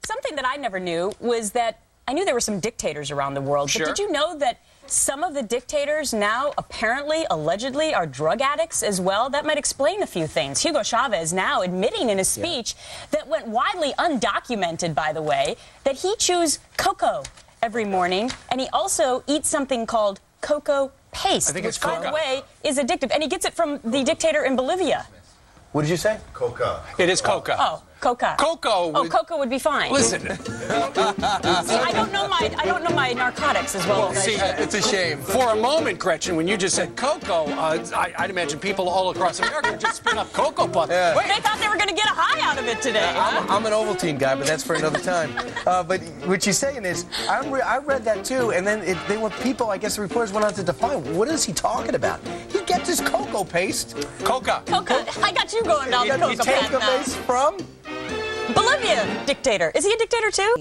Something that I never knew was that I knew there were some dictators around the world, but did you know that some of the dictators now apparently, allegedly, are drug addicts as well? That might explain a few things. Hugo Chavez now admitting in a speech that went widely undocumented, by the way, that he chews cocoa every morning, and he also eats something called cocoa paste, which, by the way, is addictive. And he gets it from the dictator in Bolivia. What did you say? Coca. It is coca. Oh, coca. Cocoa. Oh, cocoa would be fine. Listen. See, I don't know my narcotics as well as I should. It's a shame. For a moment, Gretchen, when you just said cocoa, I'd imagine people all across America just spin up cocoa puffs. They thought they were going to get a high out of it today. I'm an Ovaltine guy, but that's for another time. But what you're saying is, I read that too, and then they were people, I guess the reporters went on to define, what is he talking about? He gets his cocoa paste. Coca. Coca. I got you going down the coca You take path the now. paste from? Bolivia dictator. Is he a dictator too?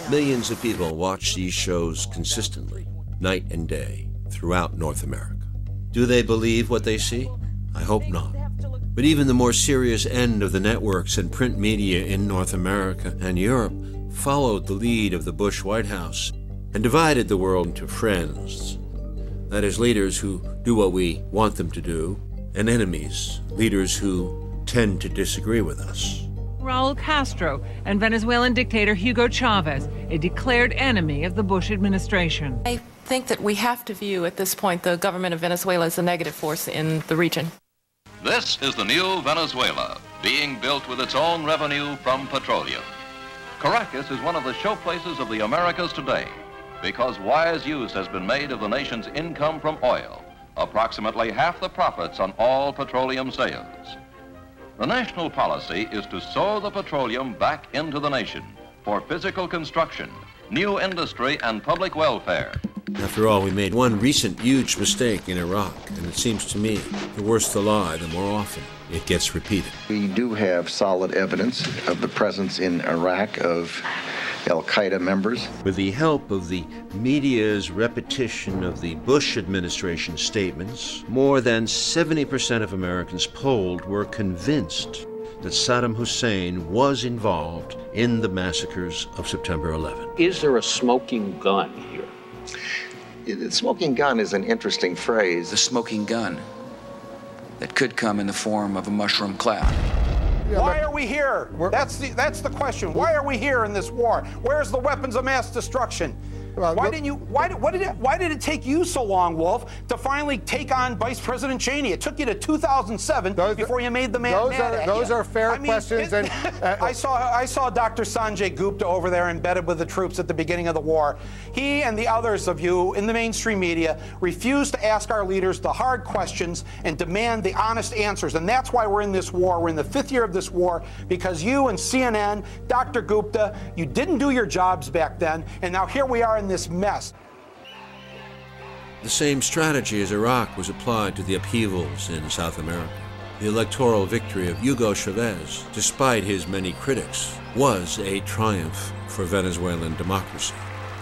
Millions of people watch these shows consistently, night and day, throughout North America. Do they believe what they see? I hope not. But even the more serious end of the networks and print media in North America and Europe followed the lead of the Bush White House and divided the world into friends. That is, leaders who do what we want them to do, and enemies, leaders who tend to disagree with us. Raul Castro and Venezuelan dictator Hugo Chavez, a declared enemy of the Bush administration. I think that we have to view at this point the government of Venezuela as a negative force in the region. This is the new Venezuela, being built with its own revenue from petroleum. Caracas is one of the showplaces of the Americas today because wise use has been made of the nation's income from oil, approximately half the profits on all petroleum sales. The national policy is to sow the petroleum back into the nation for physical construction, new industry, and public welfare. After all, we made one recent huge mistake in Iraq, and it seems to me the worse the lie, the more often it gets repeated. We do have solid evidence of the presence in Iraq of Al-Qaeda members. With the help of the media's repetition of the Bush administration statements, more than 70% of Americans polled were convinced that Saddam Hussein was involved in the massacres of September 11. Is there a smoking gun here? The smoking gun is an interesting phrase. The smoking gun that could come in the form of a mushroom cloud. Why are we here? That's the question. Why are we here in this war? Where's the weapons of mass destruction? Why did it take you so long, Wolf, to finally take on Vice President Cheney? It took you to 2007 before you made the man mad at you. Those are fair questions. And I saw Dr. Sanjay Gupta over there embedded with the troops at the beginning of the war. He and the others of you in the mainstream media refuse to ask our leaders the hard questions and demand the honest answers. And that's why we're in this war. We're in the 5th year of this war because you and CNN, Dr. Gupta, you didn't do your jobs back then, and now here we are in this mess. The same strategy as Iraq was applied to the upheavals in South America. The electoral victory of Hugo Chavez, despite his many critics, was a triumph for Venezuelan democracy.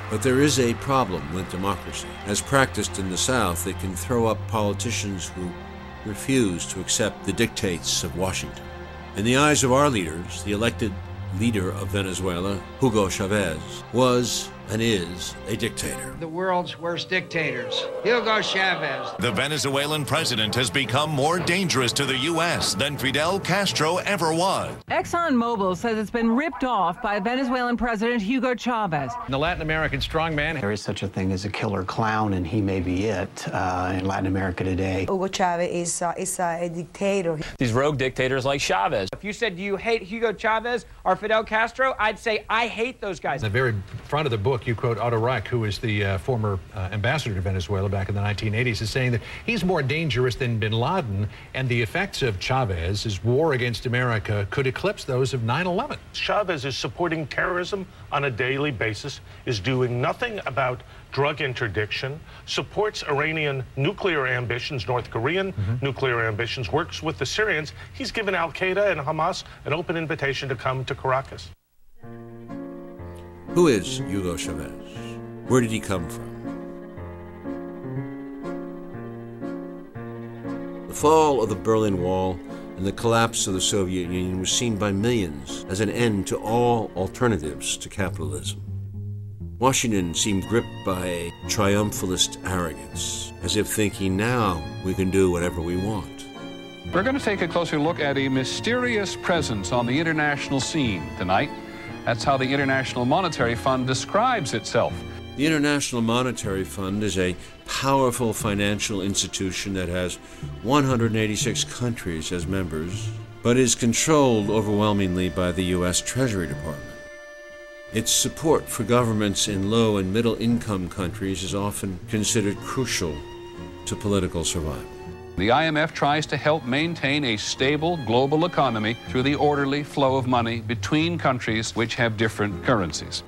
But there is a problem with democracy. As practiced in the South, it can throw up politicians who refuse to accept the dictates of Washington. In the eyes of our leaders, the elected leader of Venezuela, Hugo Chavez, was and is a dictator. The world's worst dictators, Hugo Chavez. The Venezuelan president has become more dangerous to the U.S. than Fidel Castro ever was. ExxonMobil says it's been ripped off by Venezuelan President Hugo Chavez. The Latin American strongman. There is such a thing as a killer clown, and he may be it in Latin America today. Hugo Chavez is a dictator. These rogue dictators like Chavez. If you said, do you hate Hugo Chavez or Fidel Castro, I'd say, I hate those guys. In the very front of the book, you quote Otto Reich, who is the former ambassador to Venezuela back in the 1980s, is saying that he's more dangerous than bin Laden, and the effects of Chavez's war against America could eclipse those of 9/11. Chavez is supporting terrorism on a daily basis, is doing nothing about drug interdiction, supports Iranian nuclear ambitions, North Korean nuclear ambitions, works with the Syrians. He's given Al-Qaeda and Hamas an open invitation to come to Caracas. Who is Hugo Chavez? Where did he come from? The fall of the Berlin Wall and the collapse of the Soviet Union was seen by millions as an end to all alternatives to capitalism. Washington seemed gripped by a triumphalist arrogance, as if thinking now we can do whatever we want. We're going to take a closer look at a mysterious presence on the international scene tonight. That's how the International Monetary Fund describes itself. The International Monetary Fund is a powerful financial institution that has 186 countries as members, but is controlled overwhelmingly by the U.S. Treasury Department. Its support for governments in low and middle income countries is often considered crucial to political survival. The IMF tries to help maintain a stable global economy through the orderly flow of money between countries which have different currencies.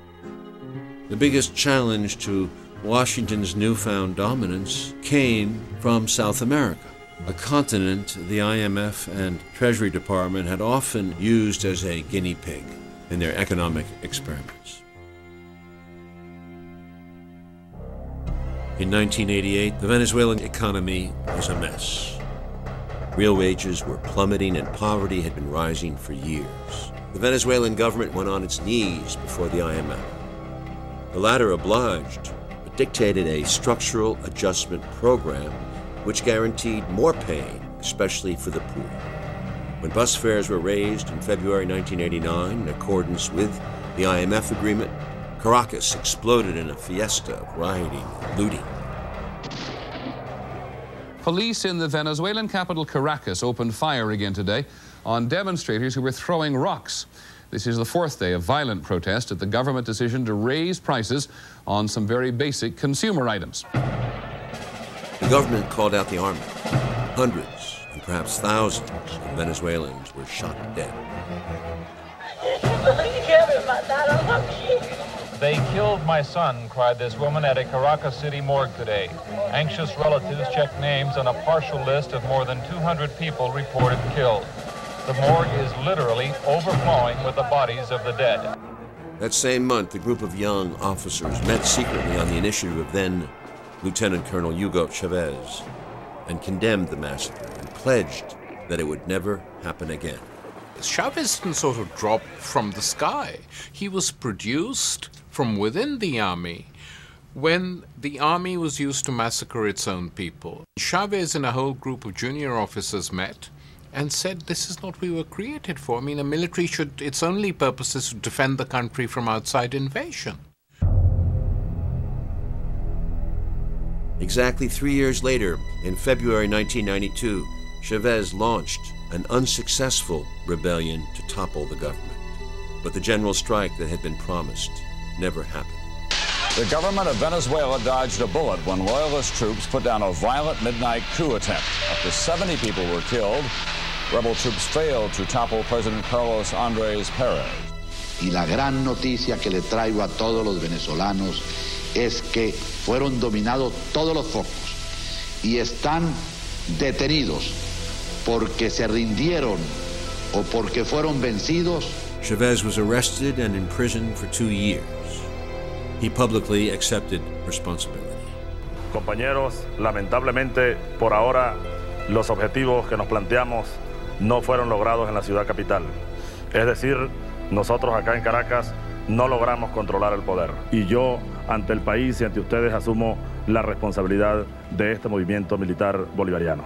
The biggest challenge to Washington's newfound dominance came from South America, a continent the IMF and Treasury Department had often used as a guinea pig in their economic experiments. In 1988, the Venezuelan economy was a mess. Real wages were plummeting and poverty had been rising for years. The Venezuelan government went on its knees before the IMF. The latter obliged, but dictated a structural adjustment program which guaranteed more pay, especially for the poor. When bus fares were raised in February 1989 in accordance with the IMF agreement, Caracas exploded in a fiesta of rioting and looting. Police in the Venezuelan capital Caracas opened fire again today on demonstrators who were throwing rocks. This is the fourth day of violent protest at the government decision to raise prices on some very basic consumer items. The government called out the army. Hundreds and perhaps thousands of Venezuelans were shot dead. They killed my son, cried this woman at a Caracas City morgue today. Anxious relatives checked names on a partial list of more than 200 people reported killed. The morgue is literally overflowing with the bodies of the dead. That same month, a group of young officers met secretly on the initiative of then Lieutenant Colonel Hugo Chavez and condemned the massacre and pledged that it would never happen again. Chavez didn't sort of drop from the sky. He was produced from within the army when the army was used to massacre its own people. Chavez and a whole group of junior officers met and said, this is not what we were created for. I mean, a military should, its only purpose is to defend the country from outside invasion. Exactly 3 years later, in February 1992, Chavez launched an unsuccessful rebellion to topple the government. But the general strike that had been promised never happened. The government of Venezuela dodged a bullet when loyalist troops put down a violent midnight coup attempt. Up to 70 people were killed. Rebel troops failed to topple President Carlos Andrés Pérez. Y la gran noticia que le traigo a todos los venezolanos es que fueron dominados todos los focos y están detenidos porque se rindieron o porque fueron vencidos. Chavez was arrested and imprisoned for 2 years. He publicly accepted responsibility. Compañeros, lamentablemente, por ahora, los objetivos que nos planteamos no fueron logrados en la ciudad capital. Es decir, nosotros acá en Caracas no logramos controlar el poder. Y yo, ante el país y ante ustedes, asumo la responsabilidad de este movimiento militar bolivariano.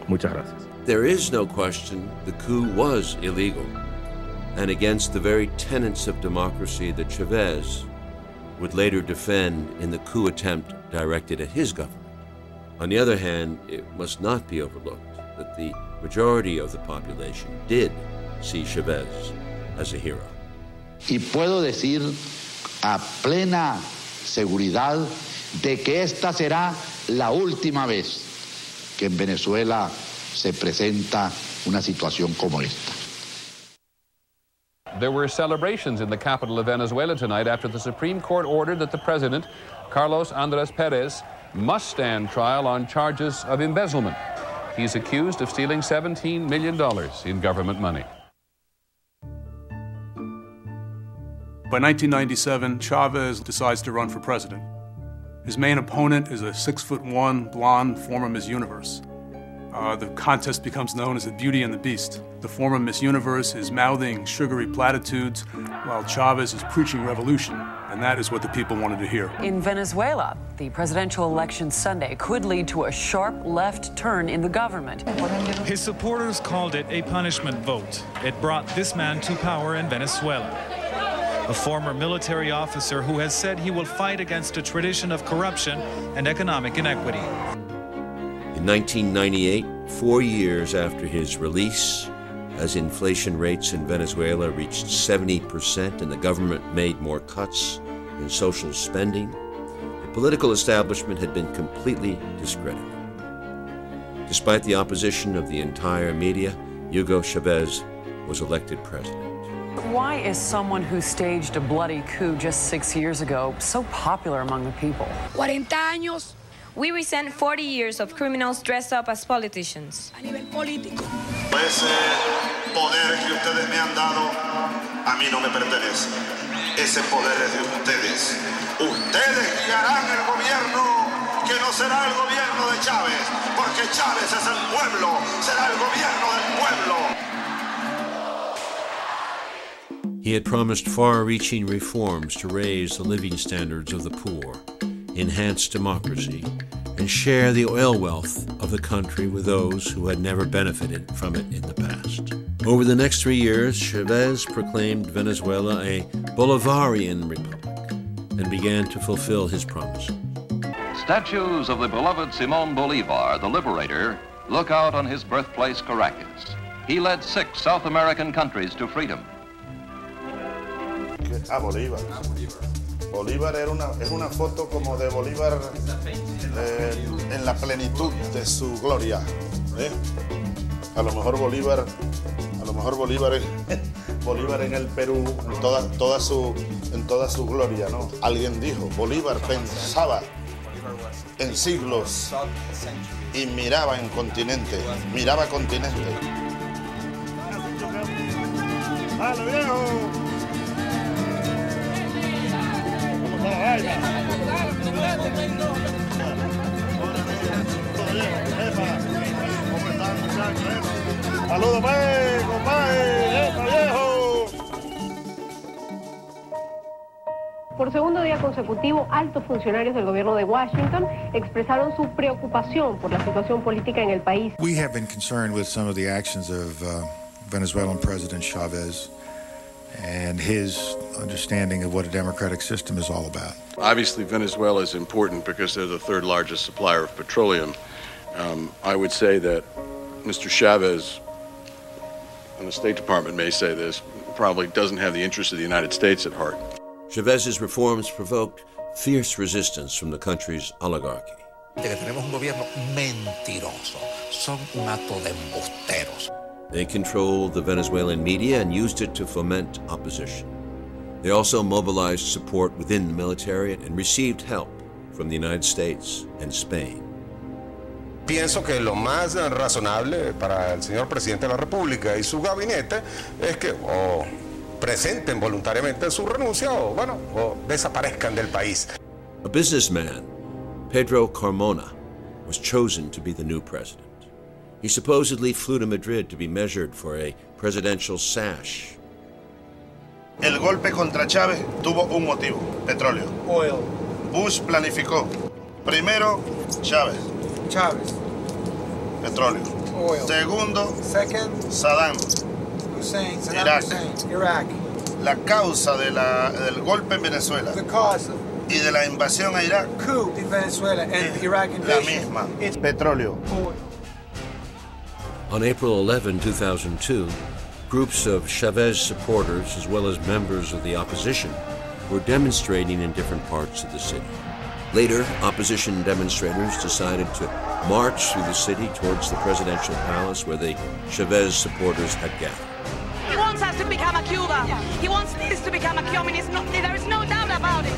Muchas gracias. There is no question the coup was illegal and against the very tenets of democracy that Chavez would later defend in the coup attempt directed at his government. On the other hand, it must not be overlooked that the majority of the population did see Chavez as a hero. Y puedo decir a plena seguridad de que esta será la última vez que en Venezuela se presenta una situación como esta. There were celebrations in the capital of Venezuela tonight after the Supreme Court ordered that the president, Carlos Andrés Pérez, must stand trial on charges of embezzlement. He's accused of stealing $17 million in government money. By 1997, Chavez decides to run for president. His main opponent is a 6'1" blonde former Miss Universe. the contest becomes known as the Beauty and the Beast. The former Miss Universe is mouthing sugary platitudes while Chavez is preaching revolution, and that is what the people wanted to hear. In Venezuela, the presidential election Sunday could lead to a sharp left turn in the government. His supporters called it a punishment vote. It brought this man to power in Venezuela. A former military officer who has said he will fight against a tradition of corruption and economic inequity. In 1998, 4 years after his release, as inflation rates in Venezuela reached 70% and the government made more cuts in social spending, the political establishment had been completely discredited. Despite the opposition of the entire media, Hugo Chavez was elected president. Why is someone who staged a bloody coup just 6 years ago so popular among the people? 40 años. We resent 40 years of criminals dressed up as politicians. A nivel político. Ese poder que ustedes me han dado, a mí no me pertenece. Ese poder es de ustedes. Ustedes guiarán el gobierno, que no será el gobierno de Chávez, porque Chávez es el pueblo, será el gobierno del pueblo. He had promised far-reaching reforms to raise the living standards of the poor, enhance democracy, and share the oil wealth of the country with those who had never benefited from it in the past. Over the next 3 years, Chavez proclaimed Venezuela a Bolivarian republic and began to fulfill his promise. Statues of the beloved Simón Bolívar, the liberator, look out on his birthplace, Caracas. He led 6 South American countries to freedom. Bolívar. Bolívar es una foto como de Bolívar en la plenitud de su gloria. A lo mejor Bolívar en el Perú en toda su gloria, ¿no? Alguien dijo, Bolívar pensaba en siglos y miraba en continente, miraba continente. ¡Halo, viejo! Saludos, compadre, viejo. Por segundo día consecutivo, altos funcionarios del gobierno de Washington expresaron su preocupación por la situación política en el país. We have been concerned with some of the actions of Venezuelan President Chavez and his understanding of what a democratic system is all about. Obviously, Venezuela is important because they're the 3rd largest supplier of petroleum. I would say that Mr. Chavez, and the State Department may say this, probably doesn't have the interests of the United States at heart. Chavez's reforms provoked fierce resistance from the country's oligarchy. Que tenemos un gobierno mentiroso. Son un acto de embusteros. They controlled the Venezuelan media and used it to foment opposition. They also mobilized support within the military and received help from the United States and Spain. Pienso que lo más razonable para el señor presidente de la República y su gabinete es que o presenten voluntariamente su renuncia o, bueno, o desaparezcan del país. A businessman, Pedro Carmona, was chosen to be the new president. He supposedly flew to Madrid to be measured for a presidential sash. El golpe contra Chávez tuvo un motivo, petróleo. Oil. Bush planificó. Primero, Chávez. Petróleo. Oil. Segundo, Second, Saddam Saddam Hussein, Iraq. La causa del golpe en Venezuela The cause of y de la invasión a Irak, coup in Venezuela and Iraq la invasion. misma. It's Petróleo. oil. On April 11, 2002, groups of Chavez supporters, as well as members of the opposition, were demonstrating in different parts of the city. Later, opposition demonstrators decided to march through the city towards the presidential palace where the Chavez supporters had gathered. He wants us to become a Cuba. He wants this to become a communist. There is no doubt about it.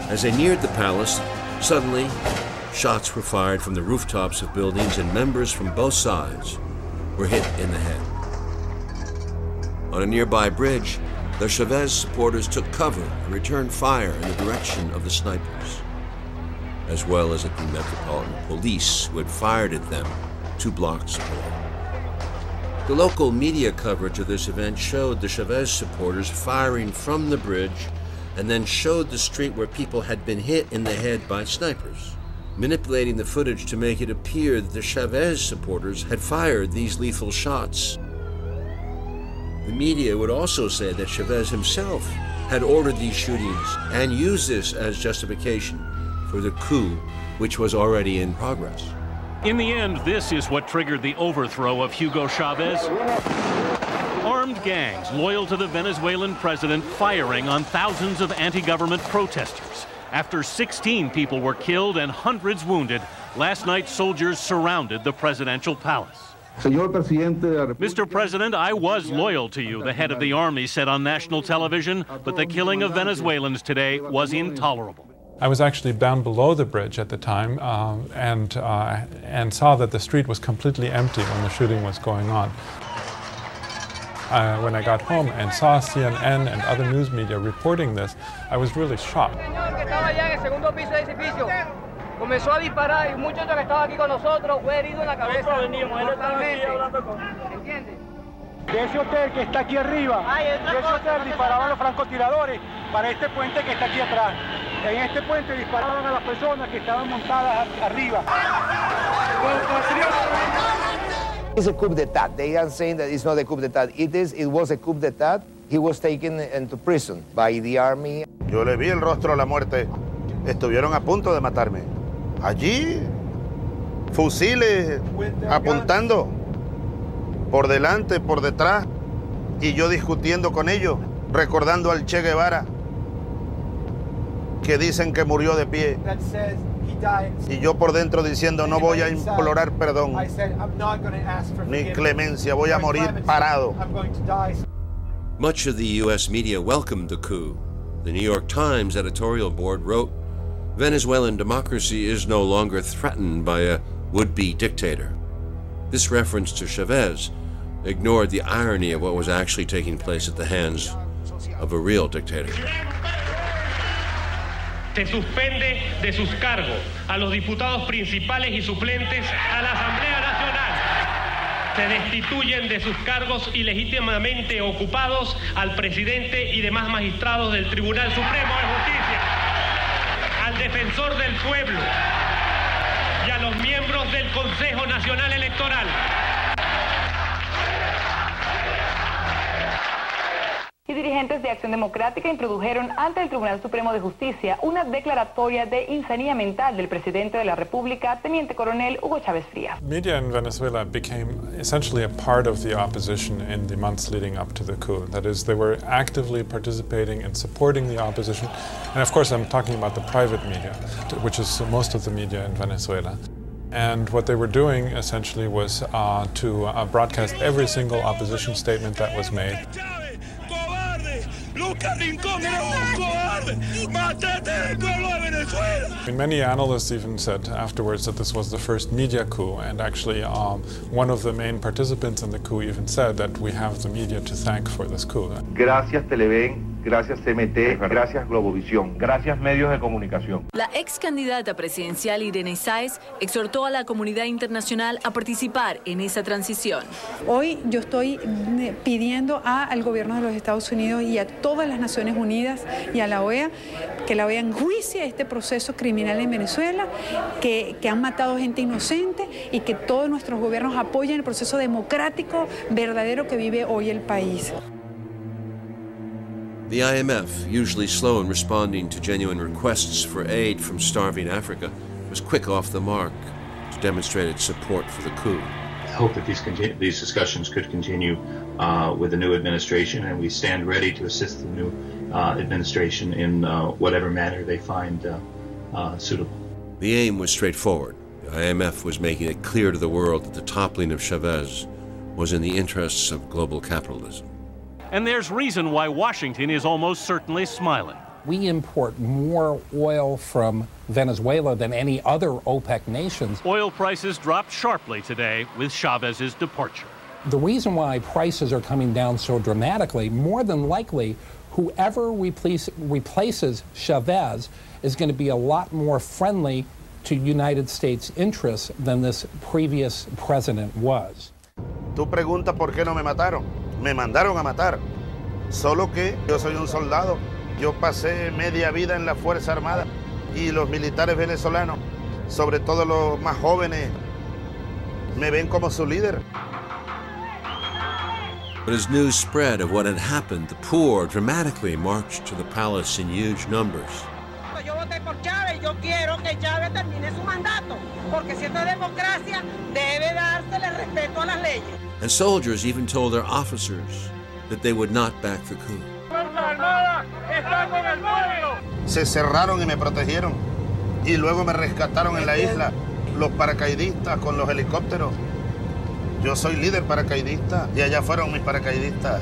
As they neared the palace, suddenly, shots were fired from the rooftops of buildings and members from both sides were hit in the head. On a nearby bridge, the Chavez supporters took cover and returned fire in the direction of the snipers. as well as at the Metropolitan Police, who had fired at them 2 blocks away. The local media coverage of this event showed the Chavez supporters firing from the bridge and then showed the street where people had been hit in the head by snipers, manipulating the footage to make it appear that the Chavez supporters had fired these lethal shots. The media would also say that Chavez himself had ordered these shootings and used this as justification for the coup, which was already in progress. In the end, this is what triggered the overthrow of Hugo Chavez. Armed gangs loyal to the Venezuelan president firing on thousands of anti-government protesters. After 16 people were killed and hundreds wounded, last night soldiers surrounded the presidential palace. Mr. President, I was loyal to you, the head of the army said on national television, but the killing of Venezuelans today was intolerable. I was actually down below the bridge at the time and saw that the street was completely empty when the shooting was going on. When I got home and saw CNN and other news media reporting this, I was really shocked. Comenzó a disparar y un muchacho que estaba aquí con nosotros fue herido en la cabeza. ¿Entiendes? De ese hotel que está aquí arriba, de ese hotel disparaban los francotiradores para este puente que está aquí atrás. En este puente disparaban a las personas que estaban montadas arriba. It's a coup d'etat. They are saying that it's not a coup d'etat. It was a coup d'etat. He was taken into prison by the army. Yo le vi el rostro a la muerte. Estuvieron a punto de matarme. Allí, fusiles apuntando por delante, por detrás, y yo discutiendo con ellos, recordando al Che Guevara, que dicen que murió de pie. Y yo por dentro diciendo, no voy a implorar perdón, ni clemencia, voy a morir parado. Much of the U.S. media welcomed the coup. The New York Times editorial board wrote, "Venezuelan democracy is no longer threatened by a would-be dictator." This reference to Chavez ignored the irony of what was actually taking place at the hands of a real dictator. Se suspende de sus cargos a los diputados principales y suplentes a la Asamblea Nacional. Se destituyen de sus cargos ilegítimamente ocupados al presidente y demás magistrados del Tribunal Supremo de Justicia, al defensor del pueblo y a los miembros del Consejo Nacional Electoral. Y dirigentes de Acción Democrática introdujeron ante el Tribunal Supremo de Justicia una declaratoria de insanía mental del presidente de la República, Teniente Coronel Hugo Chávez Frías. Media in Venezuela became essentially a part of the opposition in the months leading up to the coup. That is, they were actively participating and supporting the opposition. And of course, I'm talking about the private media, which is most of the media in Venezuela. And what they were doing essentially was to broadcast every single opposition statement that was made. And many analysts even said afterwards that this was the first media coup, and actually one of the main participants in the coup even said that we have the media to thank for this coup. Gracias Televen, gracias CMT, gracias Globovisión, gracias medios de comunicación. La ex candidata presidencial Irene Sáez exhortó a la comunidad internacional a participar en esa transición. Hoy yo estoy pidiendo al gobierno de los Estados Unidos y a todas las Naciones Unidas y a la OEA que la OEA enjuicie este proceso criminal en Venezuela, que han matado gente inocente y que todos nuestros gobiernos apoyen el proceso democrático verdadero que vive hoy el país. The IMF, usually slow in responding to genuine requests for aid from starving Africa, was quick off the mark to demonstrate its support for the coup. I hope that these discussions could continue with the new administration, and we stand ready to assist the new administration in whatever manner they find suitable. The aim was straightforward. The IMF was making it clear to the world that the toppling of Chavez was in the interests of global capitalism. And there's reason why Washington is almost certainly smiling. We import more oil from Venezuela than any other OPEC nations. Oil prices dropped sharply today with Chavez's departure. The reason why prices are coming down so dramatically, more than likely, whoever replaces Chavez is going to be a lot more friendly to United States interests than this previous president was. Tú preguntas por qué no me mataron. Me mandaron a matar. Solo que yo soy un soldado. Yo pasé media vida en la Fuerza Armada y los militares venezolanos, sobre todo los más jóvenes, me ven como su líder. But as news spread of what had happened, the poor dramatically marched to the palace in huge numbers. Yo voté por Chávez y yo quiero que Chávez termine su mandato, porque si esto es democracia, debe dársele respeto a las leyes. And soldiers even told their officers that they would not back the coup. Se cerraron y me protegieron. Y luego me rescataron en la isla los paracaidistas con los helicópteros. Yo soy líder paracaidista y allá fueron mis paracaidistas.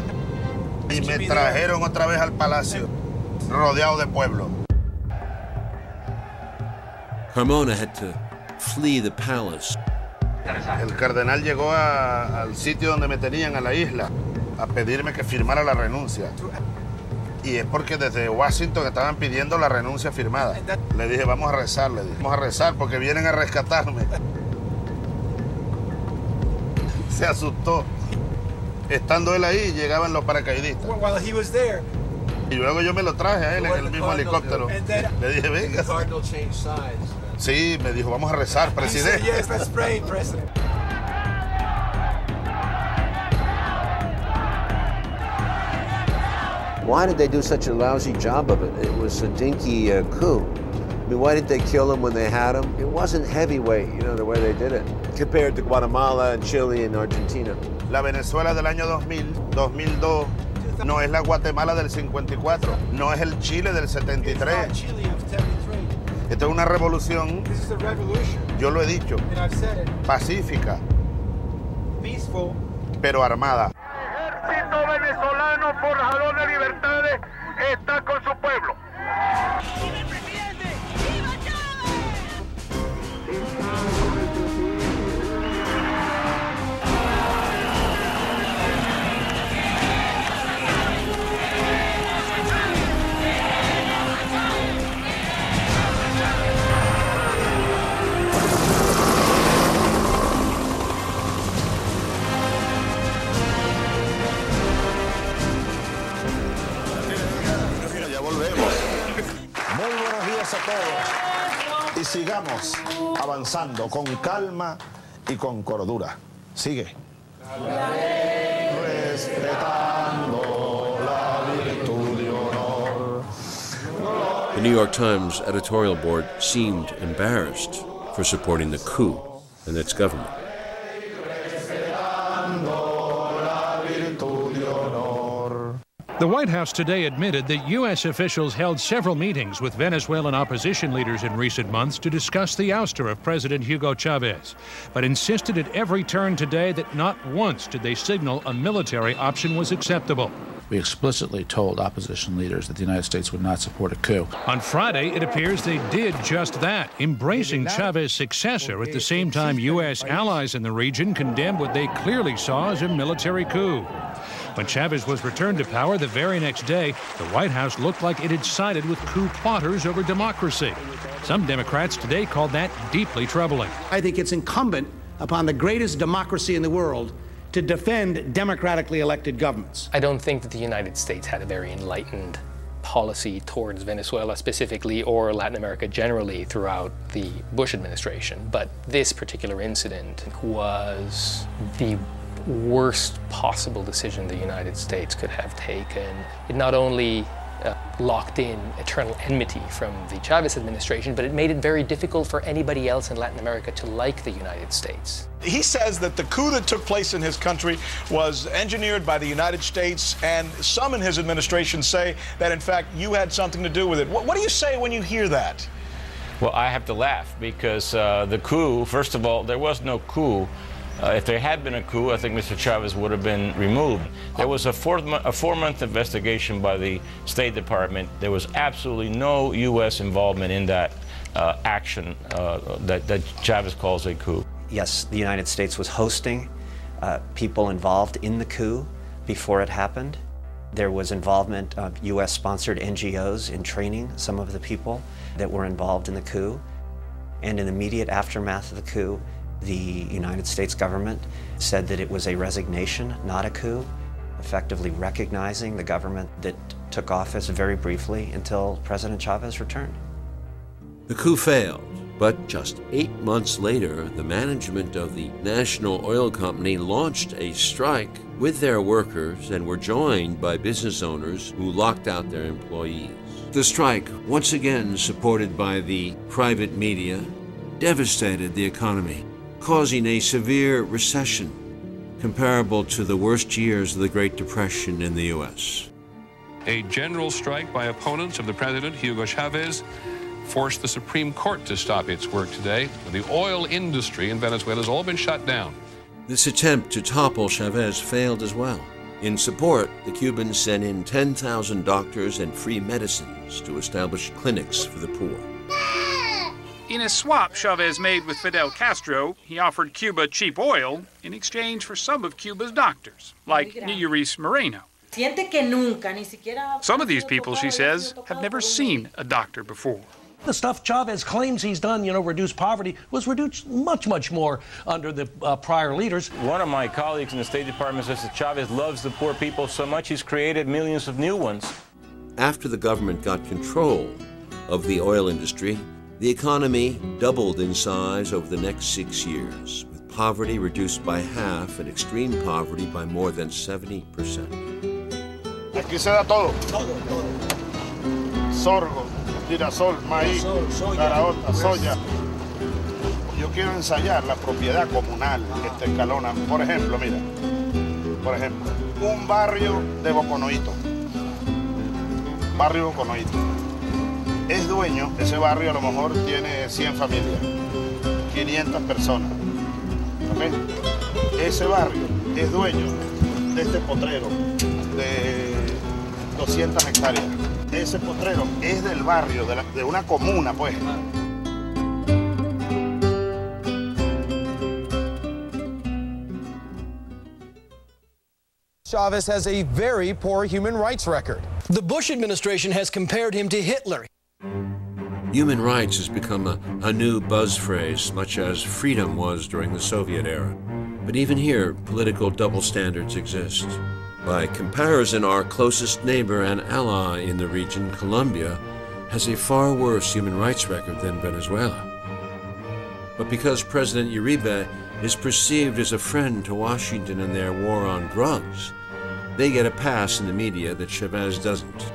Y me trajeron otra vez al palacio, rodeado de pueblo. Carmona had to flee the palace. El cardenal llegó al sitio donde me tenían, a la isla, a pedirme que firmara la renuncia. Y es porque desde Washington estaban pidiendo la renuncia firmada. Le dije, vamos a rezar, vamos a rezar porque vienen a rescatarme. Se asustó. Estando él ahí, llegaban los paracaidistas. Y luego yo me lo traje a él en el mismo helicóptero. Le dije, venga. Sí, me dijo, vamos a rezar, presidente. Why did they do such a lousy job of it? It was a dinky coup. I mean, why didn't they kill him when they had him? It wasn't heavyweight, you know, the way they did it, compared to Guatemala and Chile and Argentina. La Venezuela del año 2000, 2002, no es la Guatemala del 54, no es el Chile del 73. Esto es una revolución, yo lo he dicho, pacífica, pero armada. El ejército venezolano forjador de libertades está con su pueblo. Y sigamos avanzando con calma y con cordura. Sigue. Respetando la virtud y honor. The New York Times editorial board seemed embarrassed for supporting the coup and its government. The White House today admitted that U.S. officials held several meetings with Venezuelan opposition leaders in recent months to discuss the ouster of President Hugo Chavez, but insisted at every turn today that not once did they signal a military option was acceptable. We explicitly told opposition leaders that the United States would not support a coup. On Friday, it appears they did just that, embracing Chavez's successor at the same time U.S. allies in the region condemned what they clearly saw as a military coup. When Chavez was returned to power the very next day, the White House looked like it had sided with coup plotters over democracy. Some Democrats today called that deeply troubling. I think it's incumbent upon the greatest democracy in the world to defend democratically elected governments. I don't think that the United States had a very enlightened policy towards Venezuela specifically or Latin America generally throughout the Bush administration, but this particular incident was the worst possible decision the United States could have taken. It not only locked in eternal enmity from the Chavez administration, but it made it very difficult for anybody else in Latin America to like the United States. He says that the coup that took place in his country was engineered by the United States, and some in his administration say that, in fact, you had something to do with it. What do you say when you hear that? Well, I have to laugh because the coup, first of all, there was no coup. If there had been a coup, I think Mr. Chavez would have been removed. There was a four-month investigation by the State Department. There was absolutely no U.S. involvement in that action that Chavez calls a coup. Yes, the United States was hosting people involved in the coup before it happened. There was involvement of U.S.-sponsored NGOs in training some of the people that were involved in the coup. And in the immediate aftermath of the coup, the United States government said that it was a resignation, not a coup, effectively recognizing the government that took office very briefly until President Chavez returned. The coup failed, but just 8 months later, the management of the National Oil Company launched a strike with their workers and were joined by business owners who locked out their employees. The strike, once again supported by the private media, devastated the economy, causing a severe recession comparable to the worst years of the Great Depression in the U.S. A general strike by opponents of the president, Hugo Chavez, forced the Supreme Court to stop its work today. The oil industry in Venezuela has all been shut down. This attempt to topple Chavez failed as well. In support, the Cubans sent in 10,000 doctors and free medicines to establish clinics for the poor. In a swap Chavez made with Fidel Castro, he offered Cuba cheap oil in exchange for some of Cuba's doctors, like Neyuris Moreno. Some of these people, she says, have never seen a doctor before. The stuff Chavez claims he's done, reduce poverty, was reduced much, much more under the prior leaders. One of my colleagues in the State Department says that Chavez loves the poor people so much he's created millions of new ones. After the government got control of the oil industry, the economy doubled in size over the next 6 years, with poverty reduced by half and extreme poverty by more than 70%. Aquí se da todo. Sorgo, girasol, maíz, caraota, soya. Yo quiero ensayar la propiedad comunal que te escalona. Por ejemplo, mira. Por ejemplo, un barrio de Boconoito. Barrio Boconoito. Es dueño, ese barrio a lo mejor tiene 100 familias, 500 personas. ¿Okay? Ese barrio es dueño de este potrero de 200 hectáreas. Ese potrero es del barrio, de una comuna, pues. Chavez has a very poor human rights record. The Bush administration has compared him to Hitler. Human rights has become a new buzz phrase, much as freedom was during the Soviet era. But even here, political double standards exist. By comparison, our closest neighbor and ally in the region, Colombia, has a far worse human rights record than Venezuela. But because President Uribe is perceived as a friend to Washington in their war on drugs, they get a pass in the media that Chavez doesn't.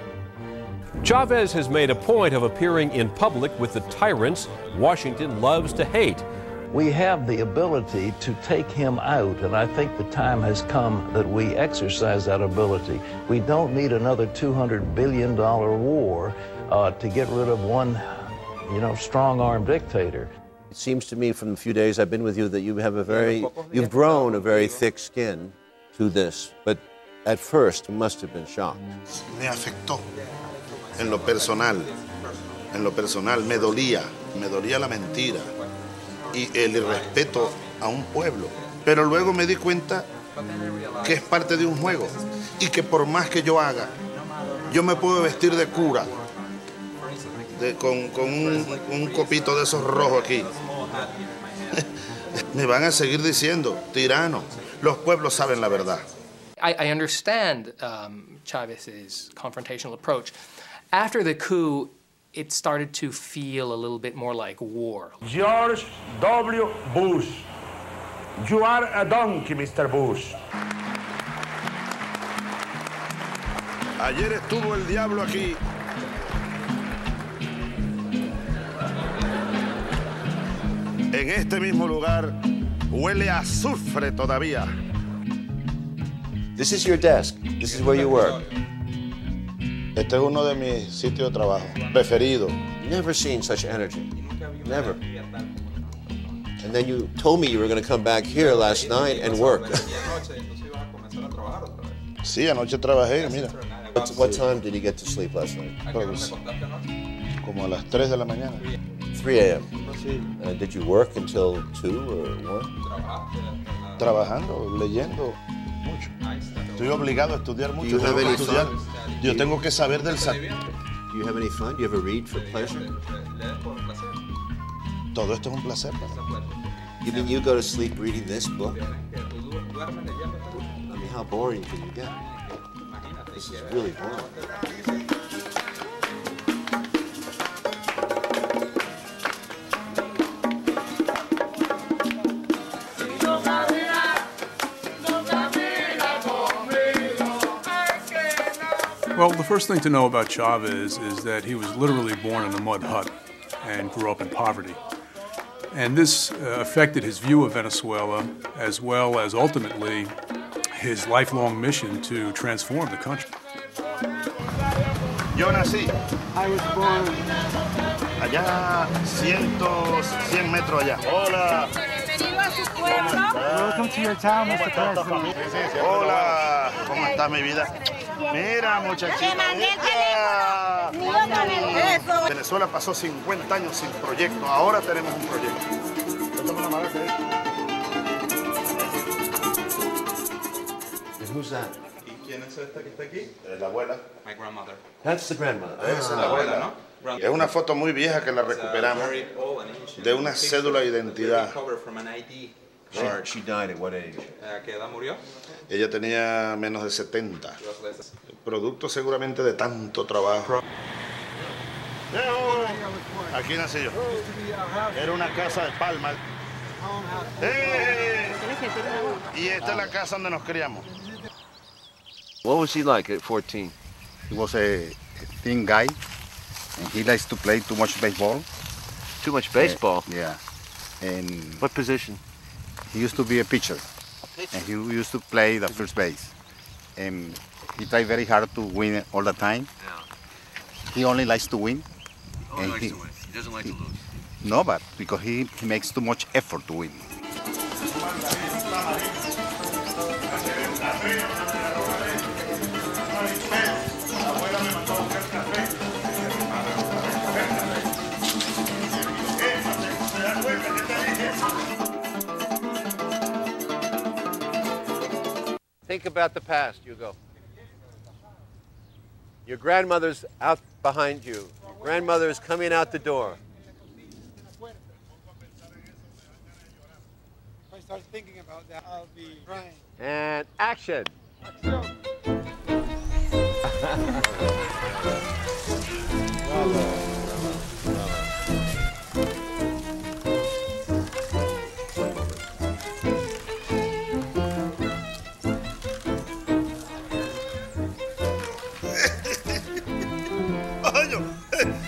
Chavez has made a point of appearing in public with the tyrants Washington loves to hate. We have the ability to take him out, and I think the time has come that we exercise that ability. We don't need another $200 billion war to get rid of one, strong-armed dictator. It seems to me from the few days I've been with you that you've grown a very thick skin to this, but at first you must have been shocked. Me afectó. En lo personal, me dolía la mentira y el irrespeto a un pueblo. Pero luego me di cuenta que es parte de un juego y que por más que yo haga, yo me puedo vestir de cura, con un copito de esos rojos aquí. Me van a seguir diciendo, tirano. Los pueblos saben la verdad. I understand Chavez's confrontational approach. After the coup, it started to feel a little bit more like war. George W. Bush. You are a donkey, Mr. Bush. Ayer estuvo el diablo aquí. En este mismo lugar huele a azufre todavía. This is your desk. This is where you work. Este es uno de mis sitios de trabajo preferido. Never seen such energy. Never. And then you told me you were going to come back here last night and work. Sí, anoche trabajé, mira. What time did you get to sleep last night? Como a las 3 de la mañana. 3 a.m. Did you work until 2 or 1? Trabajando, leyendo mucho. Estoy obligado a estudiar mucho. Do you have any estudiar. fun? Yo tengo que saber del... Do you have any fun? Do you ever read for pleasure? Todo esto es un placer para mí. You mean you go to sleep reading this book? I mean, how boring can you get? This is really boring. Well, the first thing to know about Chavez is that he was literally born in a mud hut and grew up in poverty. And this affected his view of Venezuela, as well as ultimately his lifelong mission to transform the country. Yo nací. I was born allá, 100 metros allá. Hola. Bienvenido a su pueblo. Welcome to your town, Mr. President. Hola, ¿cómo está mi vida? Mira, muchachita. Venezuela pasó 50 años sin proyecto. Ahora tenemos un proyecto. And who's that? ¿Y quién es esta que está aquí? La abuela. My grandmother. That's the grandmother. Esa es la abuela, ¿no? Es una foto muy vieja que la recuperamos de una cédula de identidad. She died at what age? ¿Qué edad murió? Ella tenía menos de 70. Producto seguramente de tanto trabajo. Aquí nací yo. Era una casa de palma. Y esta es la casa donde nos criamos. What was he like at 14? He was a thin guy, and he likes to play too much baseball. Too much baseball? Yeah. And what position? He used to be a pitcher, and he used to play the first base. And he tried very hard to win all the time. Yeah. He only likes to win. He only likes to win. He doesn't like to lose. No, but because he makes too much effort to win. Think about the past, Hugo. Your grandmother's out behind you. Your grandmother is coming out the door. If I start thinking about that, I'll be crying. And action.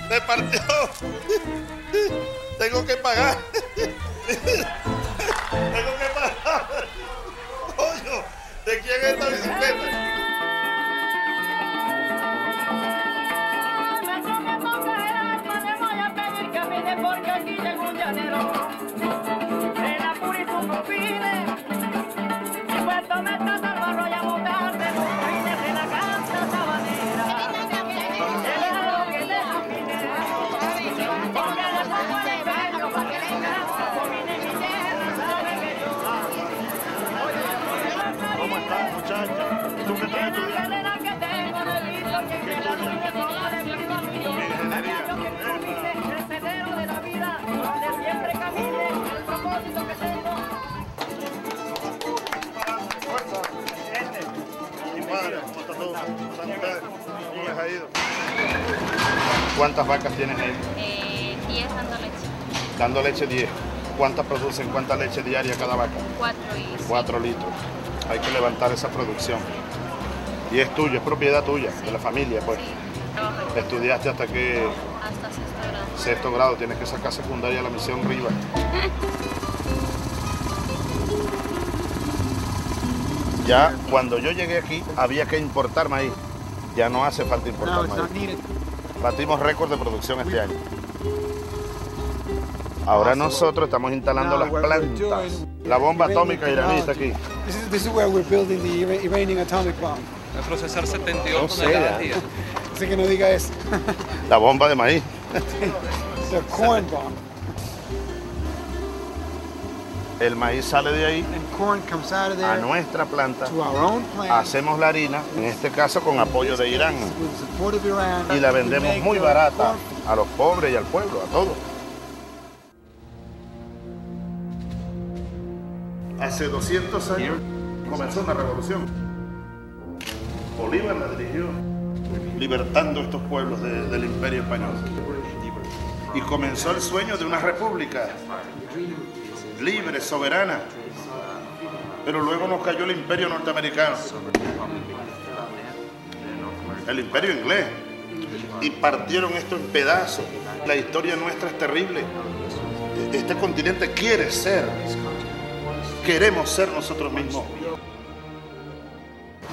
Me partió. Tengo que pagar. Tengo que pagar. Coño, ¿de quién es esta bicicleta? Porque aquí llegó un llanero de la Purísimo Pide y puesto me trata el barro y a montarse y desde la casa sabanera el agua que le camine porque le pongo el empeño para que le encanta comine mi tierra sabe que yo ¿Cómo estás, muchacha? ¿Tú qué estás estudiando? que tengo de visto que en la noche sola de prima mío ¿Cuántas vacas tienes ahí? 10 dando leche. Dando leche 10. ¿Cuántas producen? ¿Cuánta leche diaria cada vaca? 4 litros. Hay que levantar esa producción. Y es tuyo, es propiedad tuya, de la familia, pues. Sí, ¿estudiaste hasta qué? Hasta sexto grado. Sexto grado, tienes que sacar secundaria a la Misión Rivas. Ya cuando yo llegué aquí había que importar maíz. Ya no hace falta importar maíz. Batimos récord de producción este año. Ahora nosotros estamos instalando las plantas. La bomba atómica iraní está aquí. This is where we're building the Iranian atomic bomb. Va a procesar 72 toneladas al día. Así que no diga eso. La bomba de maíz. The corn bomb. El maíz sale de ahí corn comes out of there, a nuestra planta, to our own plant, hacemos la harina, en este caso con apoyo de Irán, with the support of Iran, y la vendemos muy barata a los pobres y al pueblo, a todos. Hace 200 años comenzó una revolución. Bolívar la dirigió, libertando estos pueblos del Imperio Español. Y comenzó el sueño de una república libre, soberana. Pero luego nos cayó el Imperio norteamericano, el Imperio inglés, y partieron esto en pedazos. La historia nuestra es terrible. Este continente quiere ser, queremos ser nosotros mismos.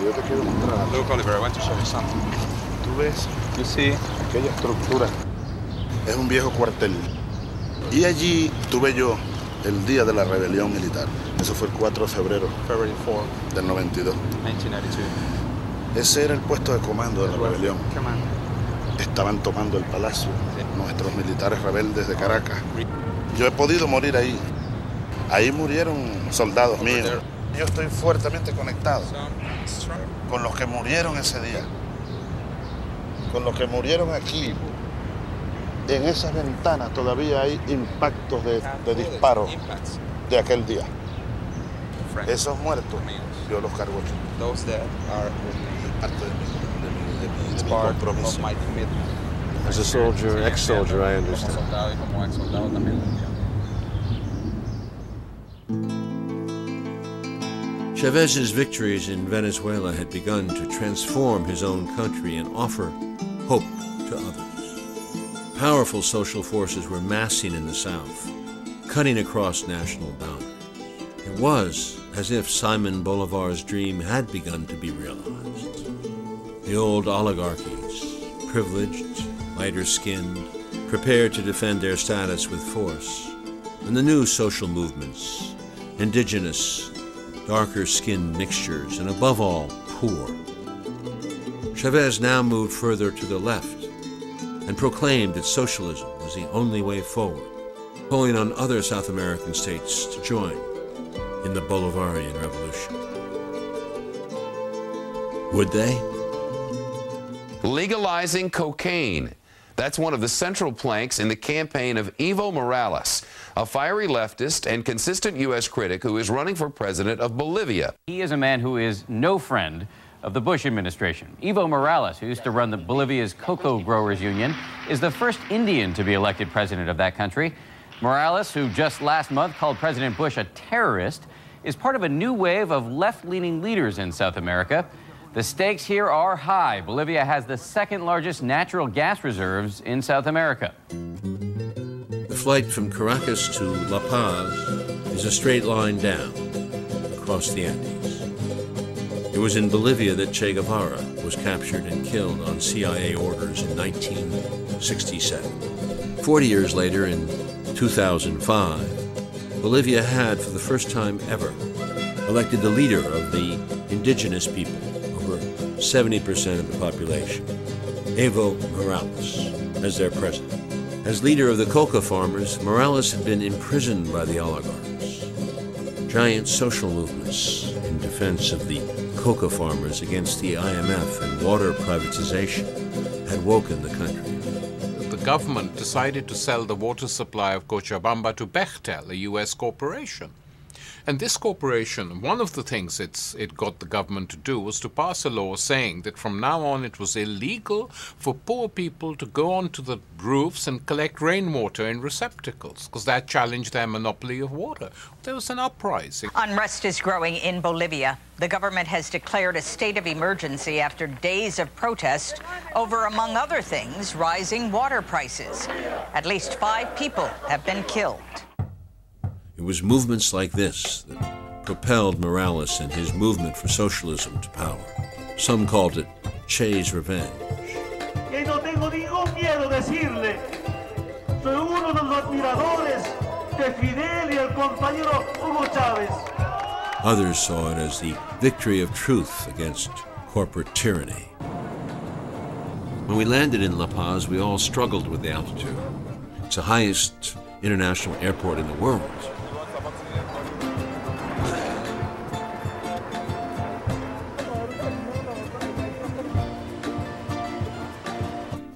Yo te quiero mostrar. Look, Oliver, I want to show you something. ¿Tú ves? You see? Aquella estructura es un viejo cuartel. Y allí tuve yo el día de la rebelión militar. Eso fue el 4 de febrero del 92. 1992. Ese era el puesto de comando de la rebelión. Estaban tomando el palacio, nuestros militares rebeldes de Caracas. Yo he podido morir ahí. Ahí murieron soldados míos. Yo estoy fuertemente conectado con los que murieron ese día, con los que murieron aquí. En esas ventanas todavía hay impactos de disparos de aquel día. Esos muertos, yo los cargo aquí. Those that are parte de mi part compromiso. of my commitment. As a soldier, ex-soldier, I understand. Como soldado y como ex-soldado también lo entiendo. Chávez's victories in Venezuela had begun to transform his own country and offer hope to others. Powerful social forces were massing in the South, cutting across national boundaries. It was as if Simon Bolivar's dream had begun to be realized. The old oligarchies, privileged, lighter-skinned, prepared to defend their status with force, and the new social movements, indigenous, darker-skinned mixtures, and above all, poor. Chávez now moved further to the left and proclaimed that socialism was the only way forward, calling on other South American states to join in the Bolivarian Revolution. Would they? Legalizing cocaine. That's one of the central planks in the campaign of Evo Morales, a fiery leftist and consistent U.S. critic who is running for president of Bolivia. He is a man who is no friend of the Bush administration. Evo Morales, who used to run Bolivia's Cocoa Growers Union, is the first Indian to be elected president of that country. Morales, who just last month called President Bush a terrorist, is part of a new wave of left-leaning leaders in South America. The stakes here are high. Bolivia has the second largest natural gas reserves in South America. The flight from Caracas to La Paz is a straight line down across the Andes. It was in Bolivia that Che Guevara was captured and killed on CIA orders in 1967. 40 years later, in 2005, Bolivia had, for the first time ever, elected the leader of the indigenous people, over 70% of the population, Evo Morales, as their president. As leader of the coca farmers, Morales had been imprisoned by the oligarchs. Giant social movements in defense of the coca farmers against the IMF and water privatization had woken the country. The government decided to sell the water supply of Cochabamba to Bechtel, a U.S. corporation. And this corporation, one of the things it got the government to do was to pass a law saying that from now on it was illegal for poor people to go onto the roofs and collect rainwater in receptacles, because that challenged their monopoly of water. There was an uprising. Unrest is growing in Bolivia. The government has declared a state of emergency after days of protest over, among other things, rising water prices. At least 5 people have been killed. It was movements like this that propelled Morales and his movement for socialism to power. Some called it Che's revenge. Que no tengo ningún miedo decirle, soy uno de los admiradores de Fidel y el compañero Hugo Chávez. Others saw it as the victory of truth against corporate tyranny. When we landed in La Paz, we all struggled with the altitude. It's the highest international airport in the world.